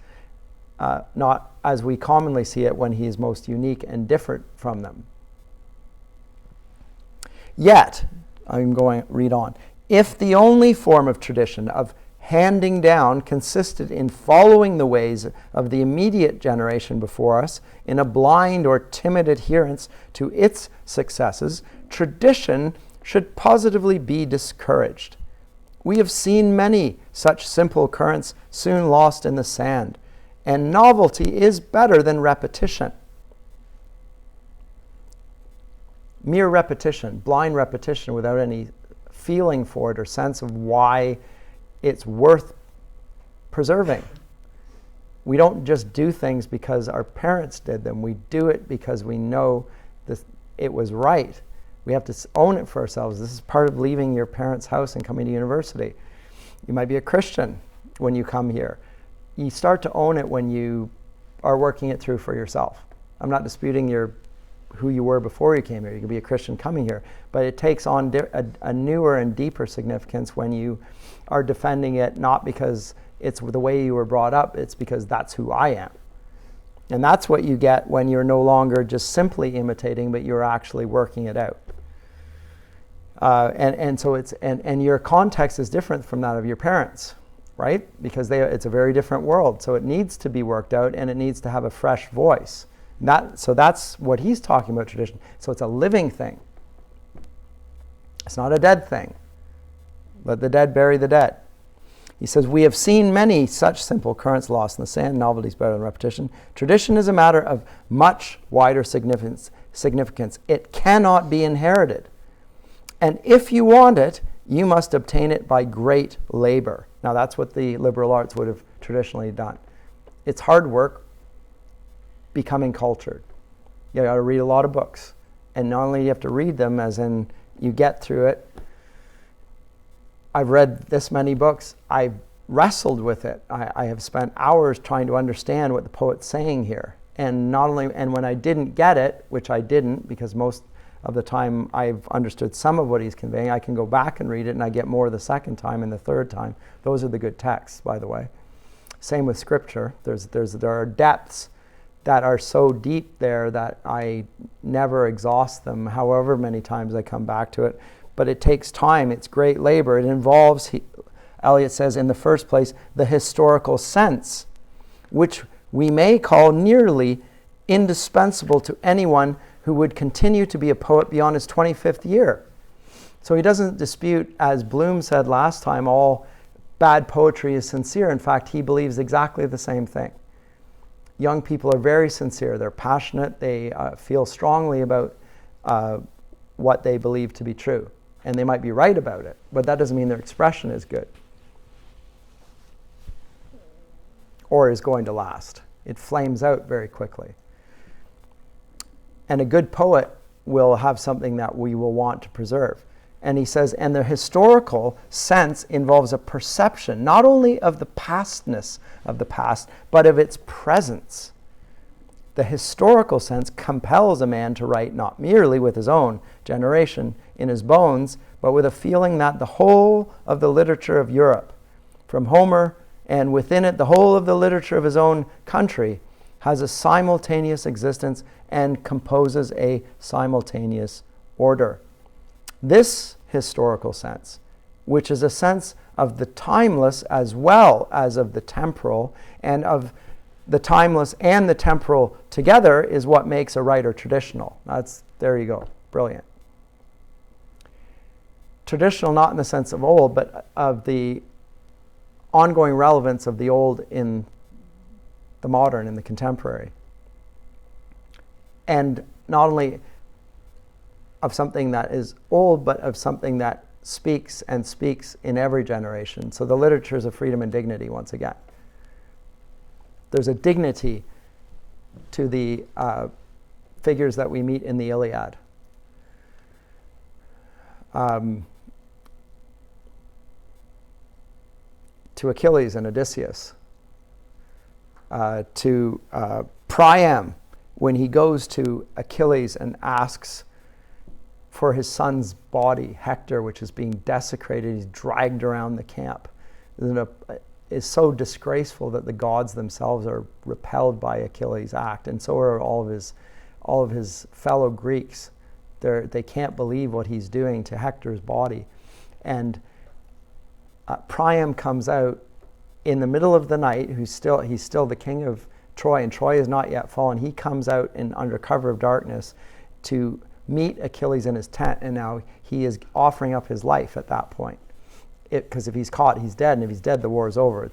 not as we commonly see it, when he is most unique and different from them. Yet, I'm going to read on. If the only form of tradition, of handing down, consisted in following the ways of the immediate generation before us in a blind or timid adherence to its successes, tradition should positively be discouraged. We have seen many such simple currents soon lost in the sand, and novelty is better than repetition. Mere repetition, blind repetition without any feeling for it or sense of why it's worth preserving. We don't just do things because our parents did them. We do it because we know it was right. We have to own it for ourselves. This is part of leaving your parents' house and coming to university. You might be a Christian when you come here. You start to own it when you are working it through for yourself. I'm not disputing who you were before you came here. You can be a Christian coming here, but it takes on a newer and deeper significance when you are defending it, not because it's the way you were brought up, it's because that's who I am. And that's what you get when you're no longer just simply imitating, but you're actually working it out. And your context is different from that of your parents, right? Because it's a very different world. So it needs to be worked out, and it needs to have a fresh voice. So that's what he's talking about, tradition. So it's a living thing. It's not a dead thing. Let the dead bury the dead. He says, we have seen many such simple currents lost in the sand. Novelty is better than repetition. Tradition is a matter of much wider significance. It cannot be inherited. And if you want it, you must obtain it by great labor. Now that's what the liberal arts would have traditionally done. It's hard work becoming cultured. You got to read a lot of books. And not only do you have to read them, as in you get through it. I've read this many books. I've wrestled with it. I have spent hours trying to understand what the poet's saying here. And when I didn't get it, which I didn't, because most of the time I've understood some of what he's conveying, I can go back and read it, and I get more the second time and the third time. Those are the good texts, by the way. Same with scripture. There are depths that are so deep there that I never exhaust them, however many times I come back to it. But it takes time. It's great labor. It involves, Eliot says, in the first place, the historical sense, which we may call nearly indispensable to anyone who would continue to be a poet beyond his 25th year. So he doesn't dispute, as Bloom said last time, all bad poetry is sincere. In fact, he believes exactly the same thing. Young people are very sincere. They're passionate. They feel strongly about what they believe to be true. And they might be right about it, but that doesn't mean their expression is good or is going to last. It flames out very quickly. And a good poet will have something that we will want to preserve. And he says, and the historical sense involves a perception, not only of the pastness of the past, but of its presence. The historical sense compels a man to write not merely with his own generation in his bones, but with a feeling that the whole of the literature of Europe, from Homer and within it the whole of the literature of his own country, has a simultaneous existence and composes a simultaneous order. This historical sense, which is a sense of the timeless as well as of the temporal, and of the timeless and the temporal together, is what makes a writer traditional. There you go, brilliant. Traditional not in the sense of old, but of the ongoing relevance of the old in the modern, in the contemporary. And not only of something that is old, but of something that speaks and speaks in every generation. So the literature is of freedom and dignity once again. There's a dignity to the figures that we meet in the Iliad. To Achilles and Odysseus. To Priam, when he goes to Achilles and asks for his son's body, Hector, which is being desecrated, he's dragged around the camp. Is so disgraceful that the gods themselves are repelled by Achilles' act, and so are all of his fellow Greeks. They can't believe what he's doing to Hector's body. And Priam comes out in the middle of the night. He's still the king of Troy, and Troy has not yet fallen. He comes out under cover of darkness to meet Achilles in his tent, and now he is offering up his life at that point. Because if he's caught, he's dead, and if he's dead, the war is over.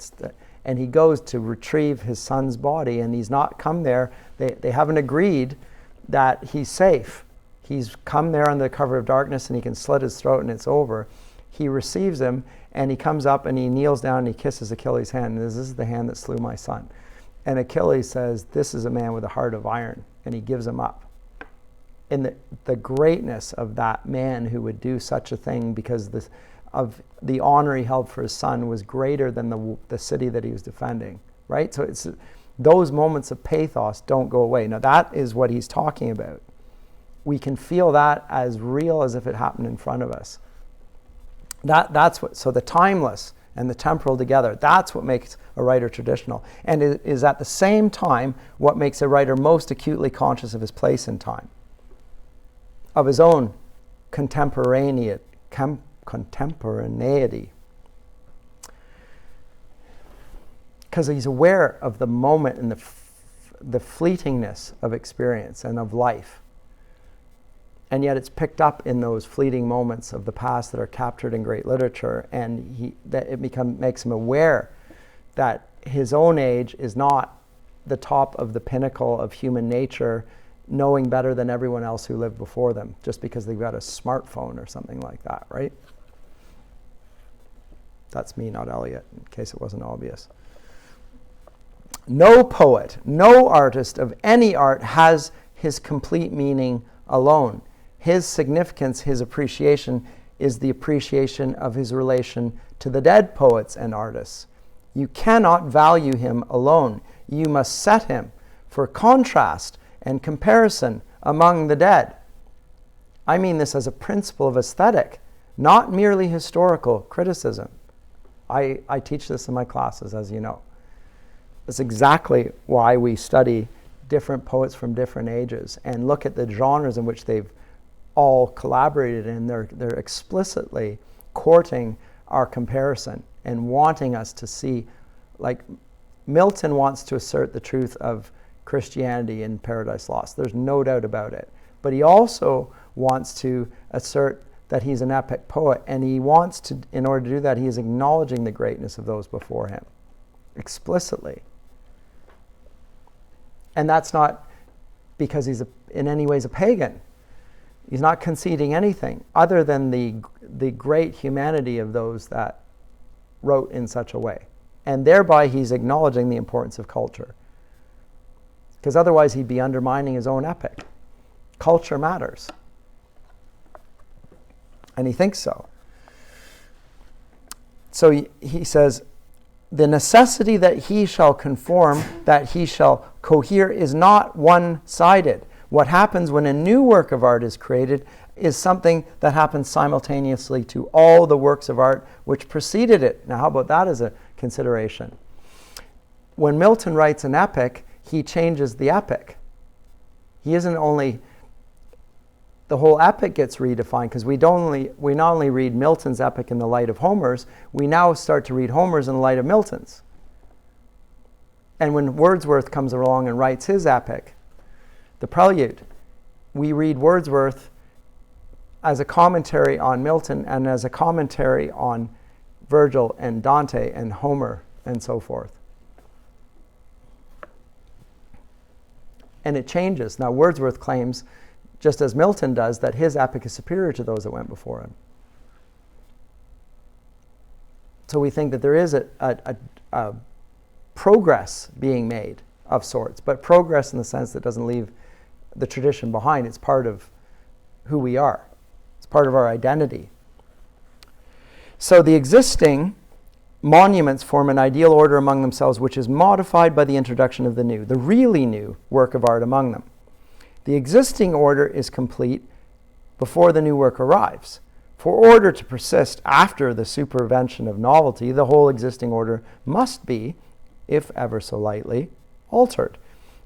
And he goes to retrieve his son's body, and he's not come there. They haven't agreed that he's safe. He's come there under the cover of darkness, and he can slit his throat, and it's over. he receives him, and he comes up and he kneels down and he kisses Achilles' hand, and this is the hand that slew my son. And Achilles says, this is a man with a heart of iron, and he gives him up. In the greatness of that man who would do such a thing, because of the honor he held for his son was greater than the city that he was defending, right? So it's those moments of pathos don't go away. Now that is what he's talking about. We can feel that as real as if it happened in front of us. That's what, so the timeless and the temporal together, that's what makes a writer traditional. And it is at the same time what makes a writer most acutely conscious of his place in time, of his own contemporaneity. Because he's aware of the moment and the fleetingness of experience and of life. And yet it's picked up in those fleeting moments of the past that are captured in great literature, and makes him aware that his own age is not the top of the pinnacle of human nature, knowing better than everyone else who lived before them, just because they've got a smartphone or something like that, right? That's me, not Eliot, in case it wasn't obvious. No poet, no artist of any art has his complete meaning alone. His significance, his appreciation, is the appreciation of his relation to the dead poets and artists. You cannot value him alone. You must set him for contrast and comparison among the dead. I mean this as a principle of aesthetic, not merely historical criticism. I teach this in my classes, as you know. That's exactly why we study different poets from different ages and look at the genres in which they've all collaborated in. They're explicitly courting our comparison and wanting us to see, like Milton wants to assert the truth of Christianity in Paradise Lost. There's no doubt about it. But he also wants to assert that he's an epic poet, and he wants to, in order to do that, he is acknowledging the greatness of those before him, explicitly. And that's not because he's in any ways a pagan. He's not conceding anything other than the great humanity of those that wrote in such a way. And thereby he's acknowledging the importance of culture. Because otherwise he'd be undermining his own epic. Culture matters. And he thinks so. So he says, the necessity that he shall conform, that he shall cohere, is not one-sided. What happens when a new work of art is created is something that happens simultaneously to all the works of art which preceded it. Now, how about that as a consideration? When Milton writes an epic, he changes the epic. He isn't only... The whole epic gets redefined, because we not only read Milton's epic in the light of Homer's, we now start to read Homer's in the light of Milton's. And when Wordsworth comes along and writes his epic, the Prelude, we read Wordsworth as a commentary on Milton and as a commentary on Virgil and Dante and Homer and so forth. And it changes. Now, Wordsworth claims, just as Milton does, that his epic is superior to those that went before him. So we think that there is a progress being made of sorts, but progress in the sense that doesn't leave the tradition behind. It's part of who we are. It's part of our identity. So the existing monuments form an ideal order among themselves, which is modified by the introduction of the new, the really new work of art among them. The existing order is complete before the new work arrives. For order to persist after the supervention of novelty, the whole existing order must be, if ever so lightly, altered.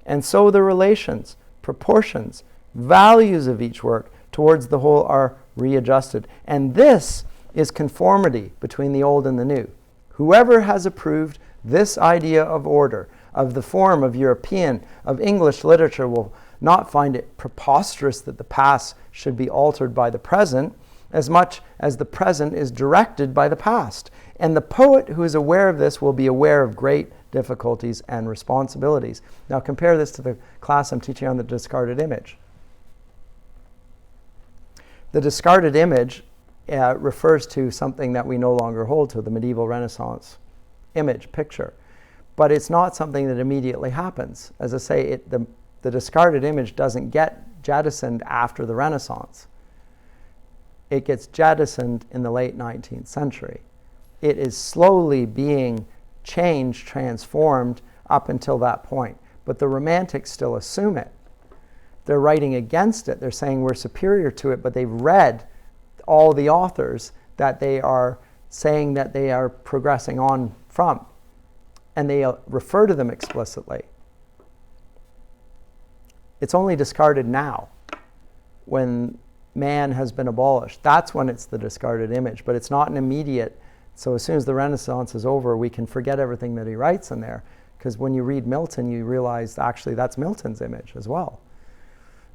And so the relations, proportions, values of each work towards the whole are readjusted. And this is conformity between the old and the new. Whoever has approved this idea of order, of the form of European, of English literature, will not find it preposterous that the past should be altered by the present, as much as the present is directed by the past. And the poet who is aware of this will be aware of great difficulties and responsibilities. Now compare this to the class I'm teaching on the discarded image. The discarded image refers to something that we no longer hold to, the medieval Renaissance image, picture. But it's not something that immediately happens. As I say, the discarded image doesn't get jettisoned after the Renaissance. It gets jettisoned in the late 19th century. It is slowly being changed, transformed up until that point. But the Romantics still assume it. They're writing against it. They're saying we're superior to it, but they've read all the authors that they are saying that they are progressing on from. And they refer to them explicitly. It's only discarded now, when man has been abolished. That's when it's the discarded image, but it's not an immediate. So as soon as the Renaissance is over, we can forget everything that he writes in there, because when you read Milton, you realize actually that's Milton's image as well.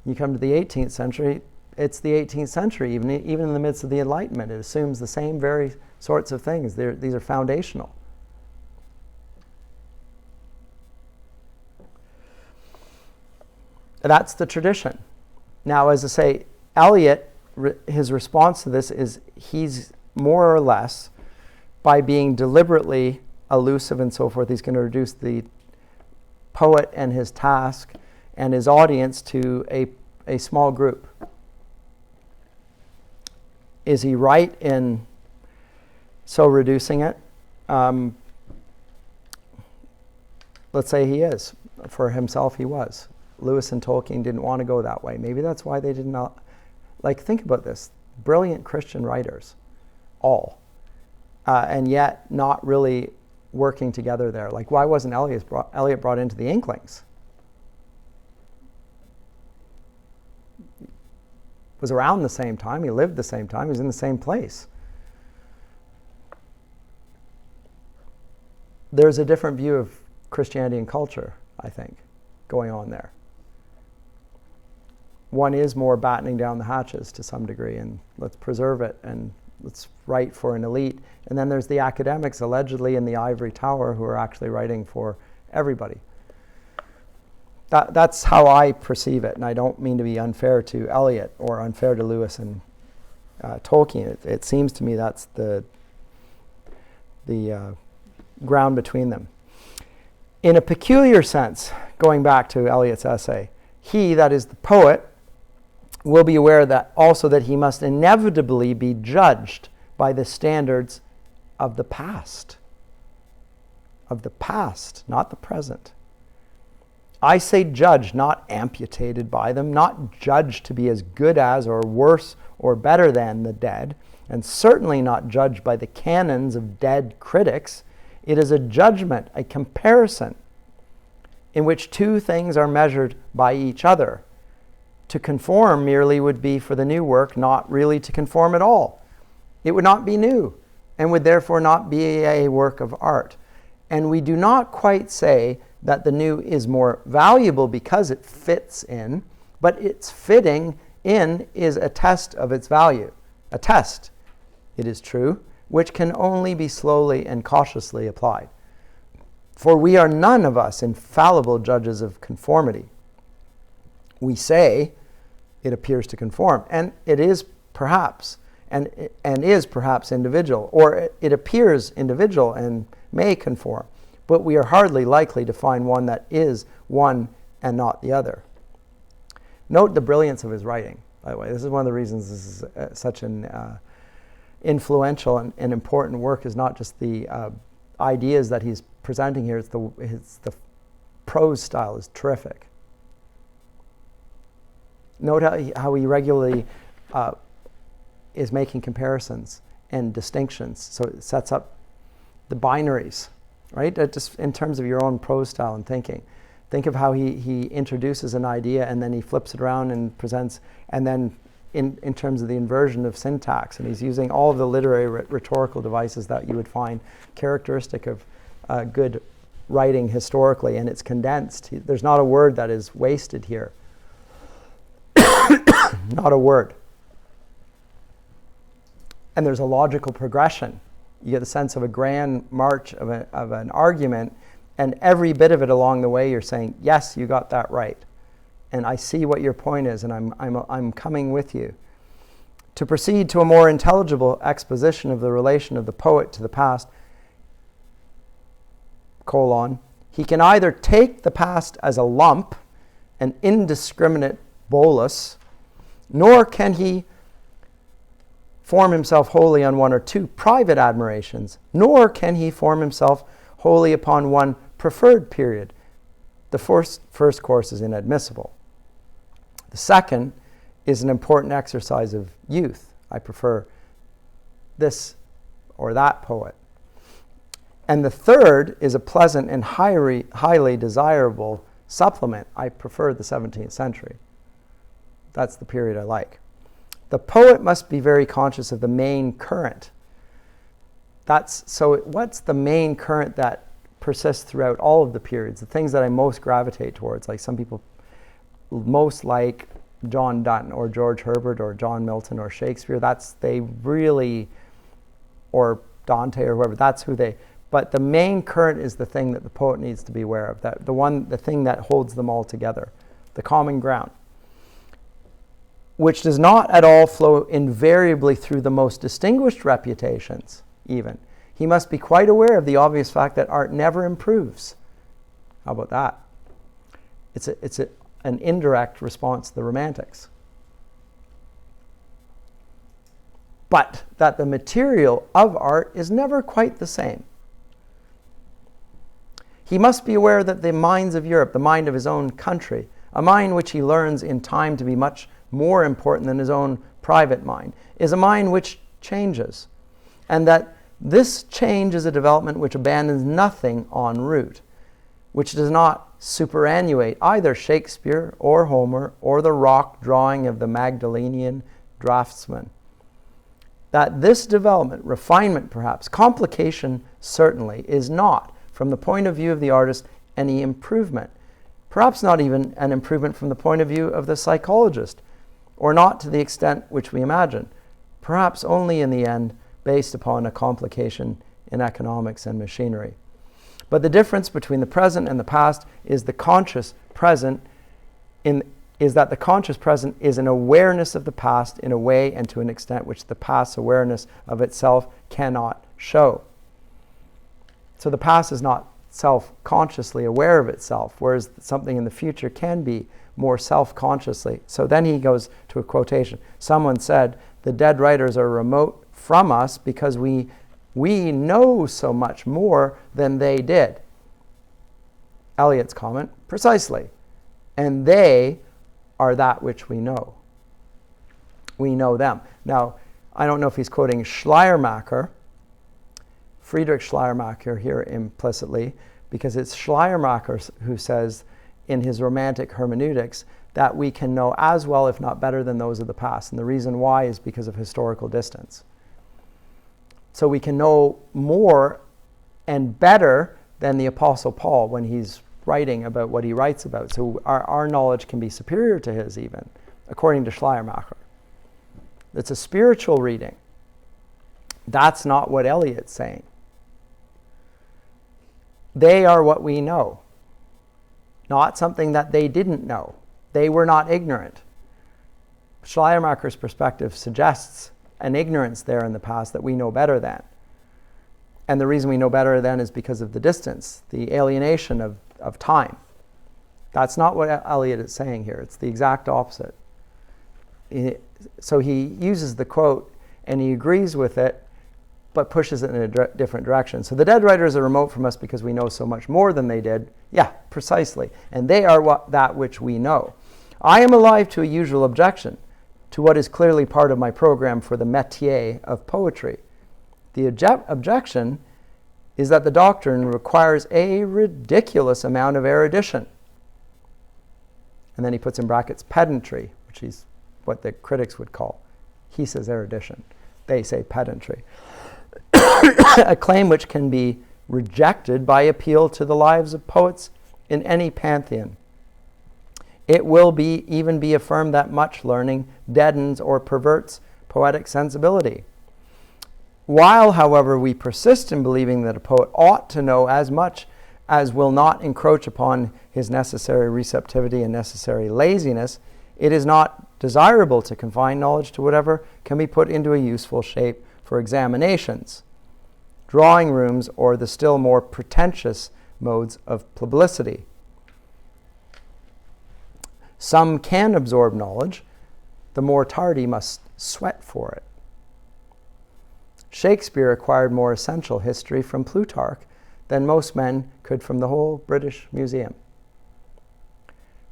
You come to the 18th century, it's the 18th century, even in the midst of the Enlightenment. It assumes the same very sorts of things. These are foundational. That's the tradition. Now, as I say, Eliot, his response to this is he's more or less, by being deliberately elusive and so forth, he's going to reduce the poet and his task and his audience to a small group. Is he right in so reducing it? Let's say he is. For himself, he was. Lewis and Tolkien didn't want to go that way. Maybe that's why they did not. Like, think about this. Brilliant Christian writers, all. And yet not really working together there. Like, why wasn't Eliot brought into the Inklings? Was around the same time. He lived the same time. He was in the same place. There's a different view of Christianity and culture, I think, going on there. One is more battening down the hatches to some degree, and let's preserve it, and let's write for an elite. And then there's the academics, allegedly in the ivory tower, who are actually writing for everybody. That's how I perceive it, and I don't mean to be unfair to Eliot or unfair to Lewis and Tolkien. It seems to me that's the ground between them. In a peculiar sense, going back to Eliot's essay, he, that is the poet, will be aware that also that he must inevitably be judged by the standards of the past. Of the past, not the present. I say judged, not amputated by them, not judged to be as good as or worse or better than the dead, and certainly not judged by the canons of dead critics. It is a judgment, a comparison, in which two things are measured by each other. To conform merely would be for the new work not really to conform at all. It would not be new, and would therefore not be a work of art. And we do not quite say that the new is more valuable because it fits in, but its fitting in is a test of its value. A test, it is true, which can only be slowly and cautiously applied. For we are none of us infallible judges of conformity. We say it appears to conform, and it is perhaps, and is perhaps individual, or it appears individual and may conform, but we are hardly likely to find one that is one and not the other. Note the brilliance of his writing, by the way. This is one of the reasons this is such an influential and important work, is not just the ideas that he's presenting here, it's the prose style is terrific. Note how he regularly is making comparisons and distinctions. So it sets up the binaries, right? Just in terms of your own prose style and thinking. Think of how he introduces an idea and then he flips it around and presents, and then in terms of the inversion of syntax, and he's using all of the literary rhetorical devices that you would find characteristic of good writing historically, and it's condensed. There's not a word that is wasted here. Not a word. And there's a logical progression. You get a sense of a grand march of an argument, and every bit of it along the way you're saying, yes, you got that right. And I see what your point is, and I'm coming with you. To proceed to a more intelligible exposition of the relation of the poet to the past, he can either take the past as a lump, an indiscriminate bolus, nor can he form himself wholly on one or two private admirations, nor can he form himself wholly upon one preferred period. The first course is inadmissible. The second is an important exercise of youth. I prefer this or that poet. And the third is a pleasant and highly desirable supplement. I prefer the 17th century. That's the period I like. The poet must be very conscious of the main current. So what's the main current that persists throughout all of the periods? The things that I most gravitate towards, like some people most like John Donne or George Herbert or John Milton or Shakespeare. Or Dante or whoever, that's who they... But the main current is the thing that the poet needs to be aware of, the thing that holds them all together, the common ground, which does not at all flow invariably through the most distinguished reputations, even. He must be quite aware of the obvious fact that art never improves. How about that? It's an indirect response to the Romantics. But that the material of art is never quite the same. He must be aware that the minds of Europe, the mind of his own country, a mind which he learns in time to be much more important than his own private mind, is a mind which changes, and that this change is a development which abandons nothing en route, which does not superannuate either Shakespeare or Homer or the rock drawing of the Magdalenian draftsman. That this development, refinement perhaps, complication certainly, is not, from the point of view of the artist, any improvement. Perhaps not even an improvement from the point of view of the psychologist, or not to the extent which we imagine. Perhaps only in the end based upon a complication in economics and machinery. But the difference between the present and the past is the conscious present is that the conscious present is an awareness of the past in a way and to an extent which the past's awareness of itself cannot show. So the past is not self-consciously aware of itself, whereas something in the future can be more self-consciously. So then he goes to a quotation. Someone said, the dead writers are remote from us because we know so much more than they did. Eliot's comment, precisely. And they are that which we know. We know them. Now, I don't know if he's quoting Schleiermacher, Friedrich Schleiermacher here implicitly, because it's Schleiermacher who says in his romantic hermeneutics that we can know as well, if not better, than those of the past. And the reason why is because of historical distance. So we can know more and better than the Apostle Paul when he's writing about what he writes about. So our knowledge can be superior to his even, according to Schleiermacher. It's a spiritual reading. That's not what Eliot's saying. They are what we know, not something that they didn't know. They were not ignorant. Schleiermacher's perspective suggests an ignorance there in the past that we know better than. And the reason we know better than is because of the distance, the alienation of time. That's not what Eliot is saying here. It's the exact opposite. So he uses the quote and he agrees with it, but pushes it in a different direction. So the dead writers are remote from us because we know so much more than they did. Yeah, precisely. And they are that which we know. I am alive to a usual objection, to what is clearly part of my program for the métier of poetry. The objection is that the doctrine requires a ridiculous amount of erudition. And then he puts in brackets pedantry, which is what the critics would call. He says erudition. They say pedantry. A claim which can be rejected by appeal to the lives of poets in any pantheon. It will even be affirmed that much learning deadens or perverts poetic sensibility. While, however, we persist in believing that a poet ought to know as much as will not encroach upon his necessary receptivity and necessary laziness, It is not desirable to confine knowledge to whatever can be put into a useful shape for examinations, drawing rooms, or the still more pretentious modes of publicity. Some can absorb knowledge, the more tardy must sweat for it. Shakespeare acquired more essential history from Plutarch than most men could from the whole British Museum.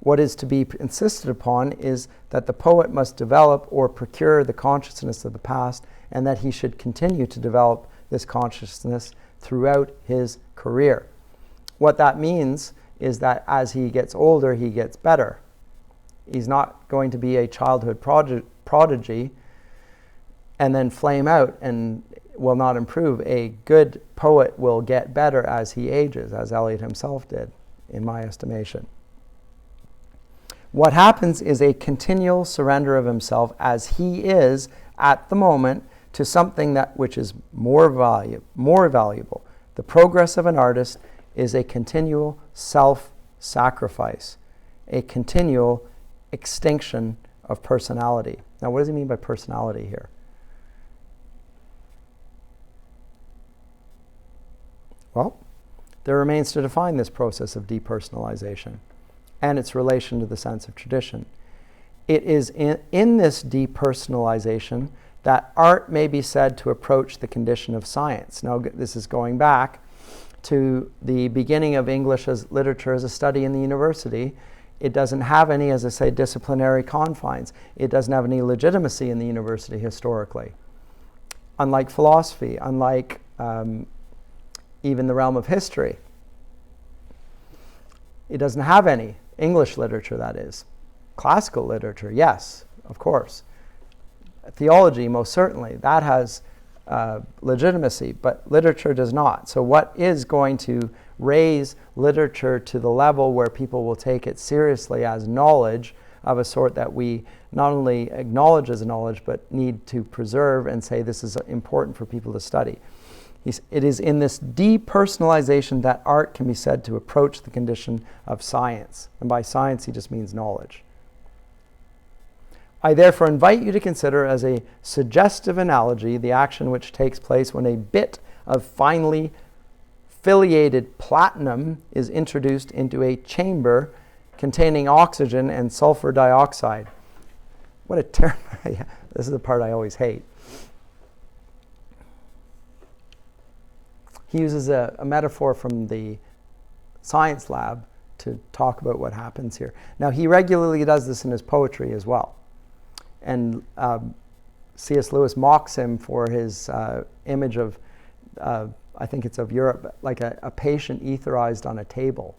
What is to be insisted upon is that the poet must develop or procure the consciousness of the past, and that he should continue to develop this consciousness throughout his career. What that means is that as he gets older, he gets better. He's not going to be a childhood prodigy and then flame out and will not improve. A good poet will get better as he ages, as Eliot himself did, in my estimation. What happens is a continual surrender of himself as he is at the moment to something that which is more valuable. The progress of an artist is a continual self-sacrifice, a continual extinction of personality. Now, what does he mean by personality here? Well, there remains to define this process of depersonalization and its relation to the sense of tradition. It is in this depersonalization that art may be said to approach the condition of science. Now, this is going back to the beginning of English as literature as a study in the university. It doesn't have any, as I say, disciplinary confines. It doesn't have any legitimacy in the university historically. Unlike philosophy, unlike even the realm of history. It doesn't have any. English literature, that is. Classical literature, yes, of course. Theology, most certainly, that has legitimacy, but literature does not. So what is going to raise literature to the level where people will take it seriously as knowledge of a sort that we not only acknowledge as knowledge, but need to preserve and say this is important for people to study? It is in this depersonalization that art can be said to approach the condition of science. And by science, he just means knowledge. I therefore invite you to consider as a suggestive analogy the action which takes place when a bit of finely filiated platinum is introduced into a chamber containing oxygen and sulfur dioxide. What a terrible... This is the part I always hate. He uses a metaphor from the science lab to talk about what happens here. Now, he regularly does this in his poetry as well. And C.S. Lewis mocks him for his image of, I think it's of Europe, like a patient etherized on a table.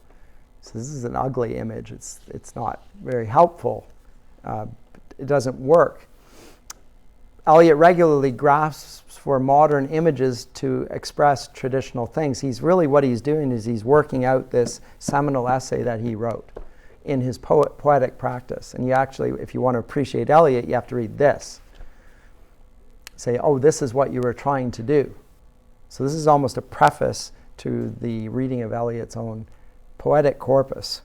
So this is an ugly image. It's not very helpful. It doesn't work. Eliot regularly grasps for modern images to express traditional things. What he's doing is he's working out this seminal essay that he wrote in his poetic practice. And you actually, if you want to appreciate Eliot, you have to read this. Say, oh, this is what you were trying to do. So this is almost a preface to the reading of Eliot's own poetic corpus.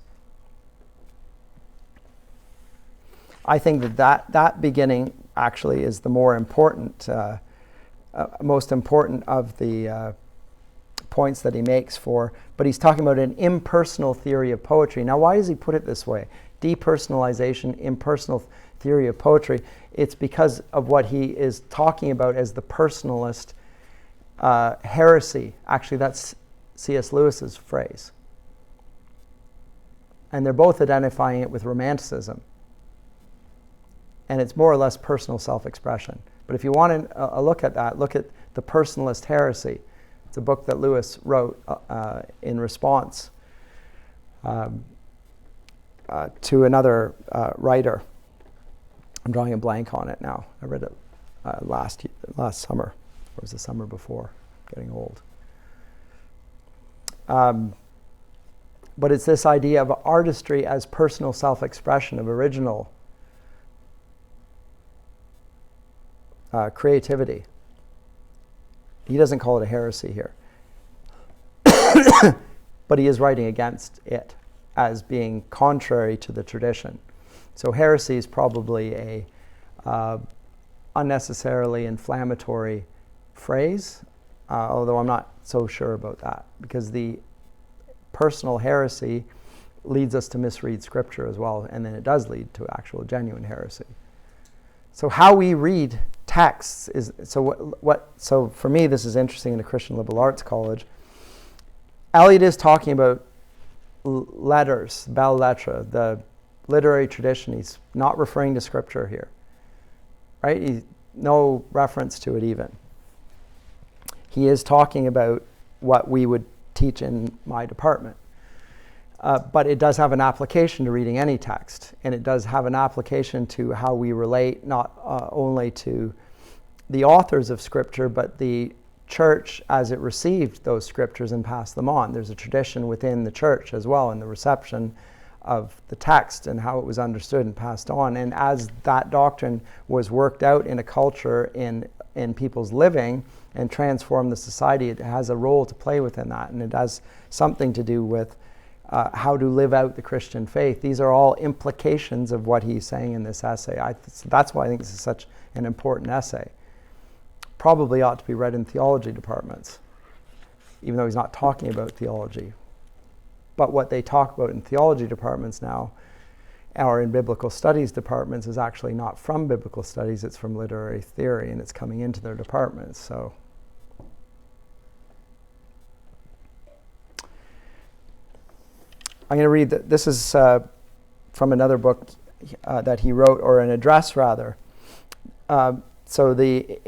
I think that beginning actually is the more important, most important of the points that he makes but he's talking about an impersonal theory of poetry. Now, why does he put it this way? Depersonalization, impersonal theory of poetry. It's because of what he is talking about as the personalist heresy. Actually, that's C.S. Lewis's phrase. And they're both identifying it with Romanticism. And it's more or less personal self-expression. But if you want a look at that, look at The Personalist Heresy. It's a book that Lewis wrote in response to another writer. I'm drawing a blank on it now. I read it last summer. Or was the summer before? Getting old. But it's this idea of artistry as personal self-expression, of original creativity. He doesn't call it a heresy here. But he is writing against it as being contrary to the tradition. So heresy is probably a unnecessarily inflammatory phrase, although I'm not so sure about that, because the personal heresy leads us to misread Scripture as well, and then it does lead to actual genuine heresy. So how we read texts is, so for me this is interesting in a Christian liberal arts college. Eliot is talking about letters, belles lettres, the literary tradition. He's not referring to Scripture here, right? No reference to it even. He is talking about what we would teach in my department. But it does have an application to reading any text, and it does have an application to how we relate not only to the authors of Scripture, but the church as it received those Scriptures and passed them on. There's a tradition within the church as well in the reception of the text and how it was understood and passed on. And as that doctrine was worked out in a culture, in people's living, and transformed the society, it has a role to play within that, and it has something to do with how to live out the Christian faith. These are all implications of what he's saying in this essay. That's why I think this is such an important essay. Probably ought to be read in theology departments, even though he's not talking about theology. But what they talk about in theology departments now, or in biblical studies departments, is actually not from biblical studies, it's from literary theory, and it's coming into their departments. So I'm going to read this is from another book that he wrote, or an address rather. So the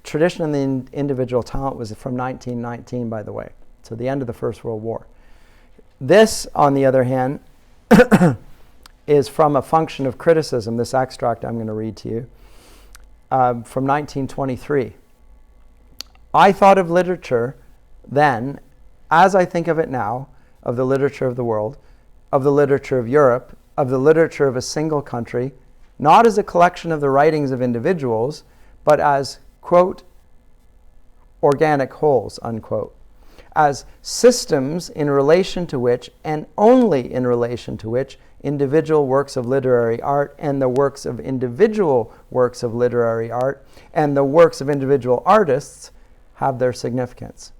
tradition and the individual talent was from 1919, by the way, so the end of the First World War. This, on the other hand, is from a function of criticism, this extract I'm going to read to you, from 1923. I thought of literature then, as I think of it now, of the literature of the world, of the literature of Europe, of the literature of a single country, not as a collection of the writings of individuals, but as, quote, organic wholes, unquote, as systems in relation to which, and only in relation to which, individual works of literary art and the works of individual works of literary art and the works of individual artists have their significance.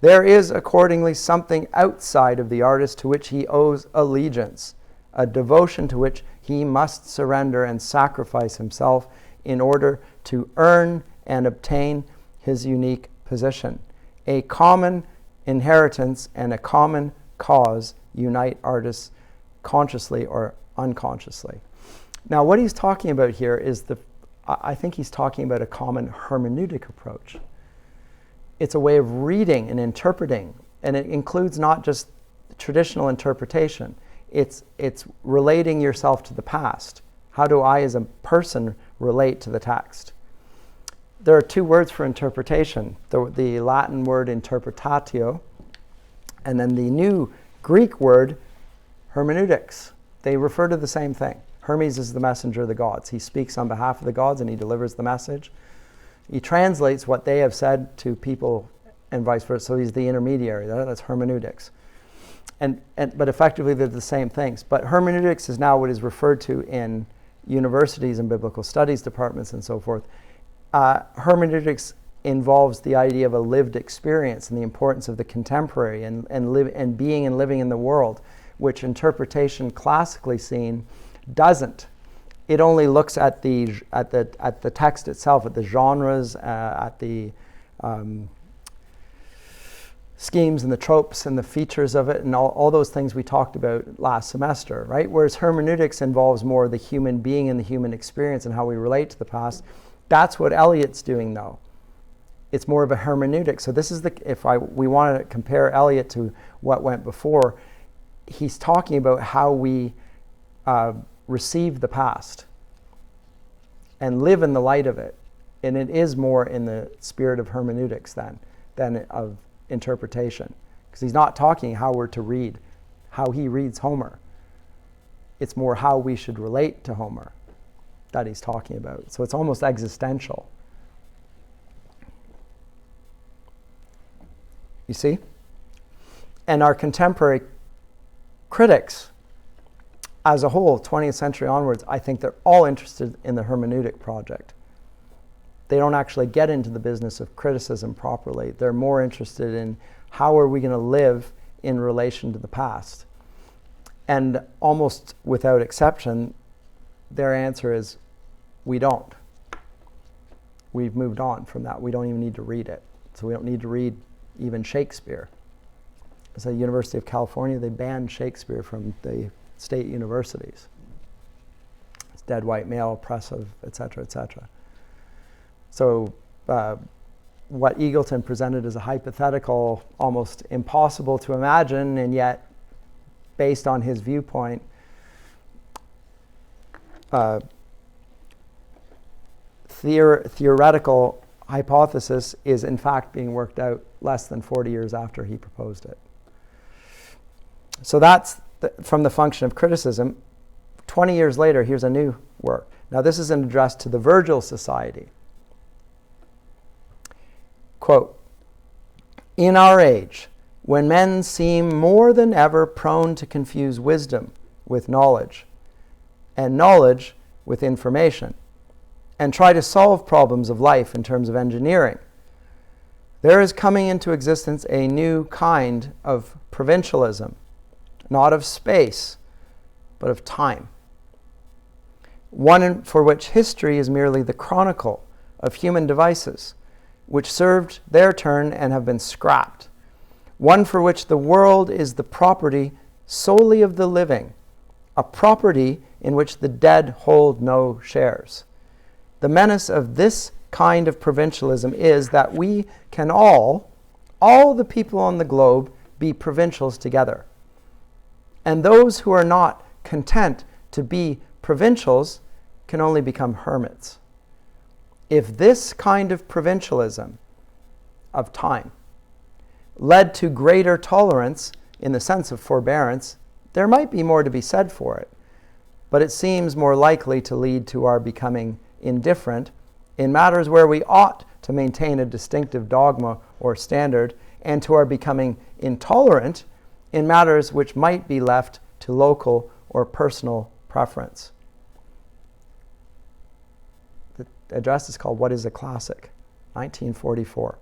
There is accordingly something outside of the artist to which he owes allegiance, a devotion to which he must surrender and sacrifice himself in order to earn and obtain his unique position. A common inheritance and a common cause unite artists consciously or unconsciously. Now, what he's talking about here is I think he's talking about a common hermeneutic approach. It's a way of reading and interpreting, and it includes not just traditional interpretation. It's relating yourself to the past. How do I as a person relate to the text? There are two words for interpretation, the Latin word interpretatio, and then the new Greek word hermeneutics. They refer to the same thing. Hermes is the messenger of the gods. He speaks on behalf of the gods and he delivers the message. He translates what they have said to people and vice versa. So he's the intermediary. That's hermeneutics. But effectively they're the same things. But hermeneutics is now what is referred to in universities and biblical studies departments and so forth. Hermeneutics involves the idea of a lived experience and the importance of the contemporary and being and living in the world, which interpretation classically seen doesn't. It only looks at the text itself, at the genres, at the schemes and the tropes and the features of it, and all those things we talked about last semester, right? Whereas hermeneutics involves more the human being and the human experience and how we relate to the past. That's what Eliot's doing, though. It's more of a hermeneutic. So this is we want to compare Eliot to what went before, he's talking about how we receive the past and live in the light of it. And it is more in the spirit of hermeneutics than of interpretation. Because he's not talking how we're to read, how he reads Homer. It's more how we should relate to Homer that he's talking about. So it's almost existential. You see? And our contemporary critics as a whole, 20th century onwards, I think they're all interested in the hermeneutic project. They don't actually get into the business of criticism properly. They're more interested in how are we going to live in relation to the past. And almost without exception, their answer is, we don't. We've moved on from that. We don't even need to read it. So we don't need to read even Shakespeare. As a University of California, they banned Shakespeare from the state universities. It's dead white male, oppressive, et cetera, et cetera. So what Eagleton presented as a hypothetical, almost impossible to imagine, and yet, based on his viewpoint, theoretical hypothesis is in fact being worked out less than 40 years after he proposed it. So that's from the function of criticism. 20 years later, here's a new work. Now this is an address to the Virgil Society. Quote, "In our age, when men seem more than ever prone to confuse wisdom with knowledge, and knowledge with information, and try to solve problems of life in terms of engineering, there is coming into existence a new kind of provincialism, not of space, but of time. One for which history is merely the chronicle of human devices, which served their turn and have been scrapped. One for which the world is the property solely of the living, a property in which the dead hold no shares. The menace of this kind of provincialism is that we can all the people on the globe, be provincials together. And those who are not content to be provincials can only become hermits. If this kind of provincialism of time led to greater tolerance in the sense of forbearance, there might be more to be said for it, but it seems more likely to lead to our becoming indifferent in matters where we ought to maintain a distinctive dogma or standard, and to our becoming intolerant in matters which might be left to local or personal preference." The address is called "What is a Classic?" 1944.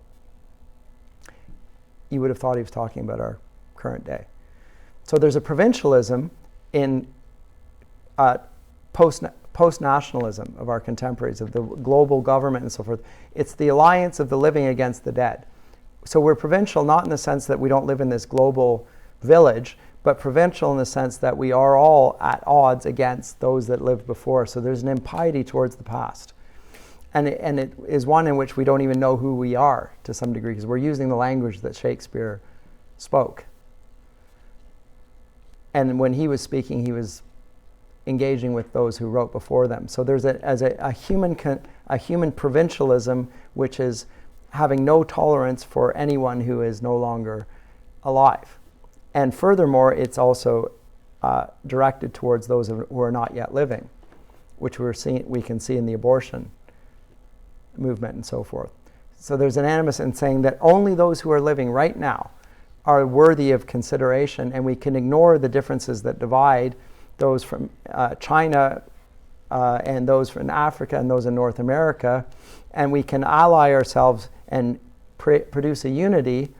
You would have thought he was talking about our current day. So there's a provincialism in post-nationalism of our contemporaries, of the global government and so forth. It's the alliance of the living against the dead. So we're provincial not in the sense that we don't live in this global village, but provincial in the sense that we are all at odds against those that lived before. So there's an impiety towards the past. And it is one in which we don't even know who we are to some degree, because we're using the language that Shakespeare spoke. And when he was speaking, he was engaging with those who wrote before them. So there's a human provincialism which is having no tolerance for anyone who is no longer alive. And furthermore, it's also directed towards those who are not yet living, which we can see in the abortion movement and so forth. So there's an animus in saying that only those who are living right now are worthy of consideration, and we can ignore the differences that divide those from China and those from Africa and those in North America, and we can ally ourselves and produce a unity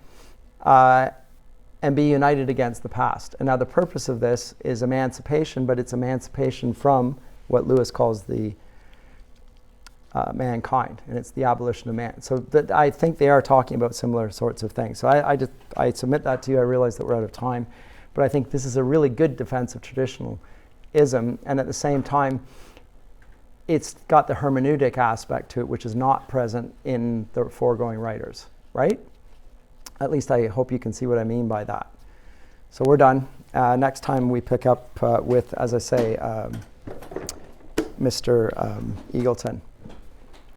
and be united against the past. And now the purpose of this is emancipation, but it's emancipation from what Lewis calls the mankind, and it's the abolition of man. So that I think they are talking about similar sorts of things. So I submit that to you. I realize that we're out of time, but I think this is a really good defense of traditionalism, and at the same time, it's got the hermeneutic aspect to it, which is not present in the foregoing writers, right? At least I hope you can see what I mean by that. So we're done. Next time we pick up with, as I say, Mr. Eagleton.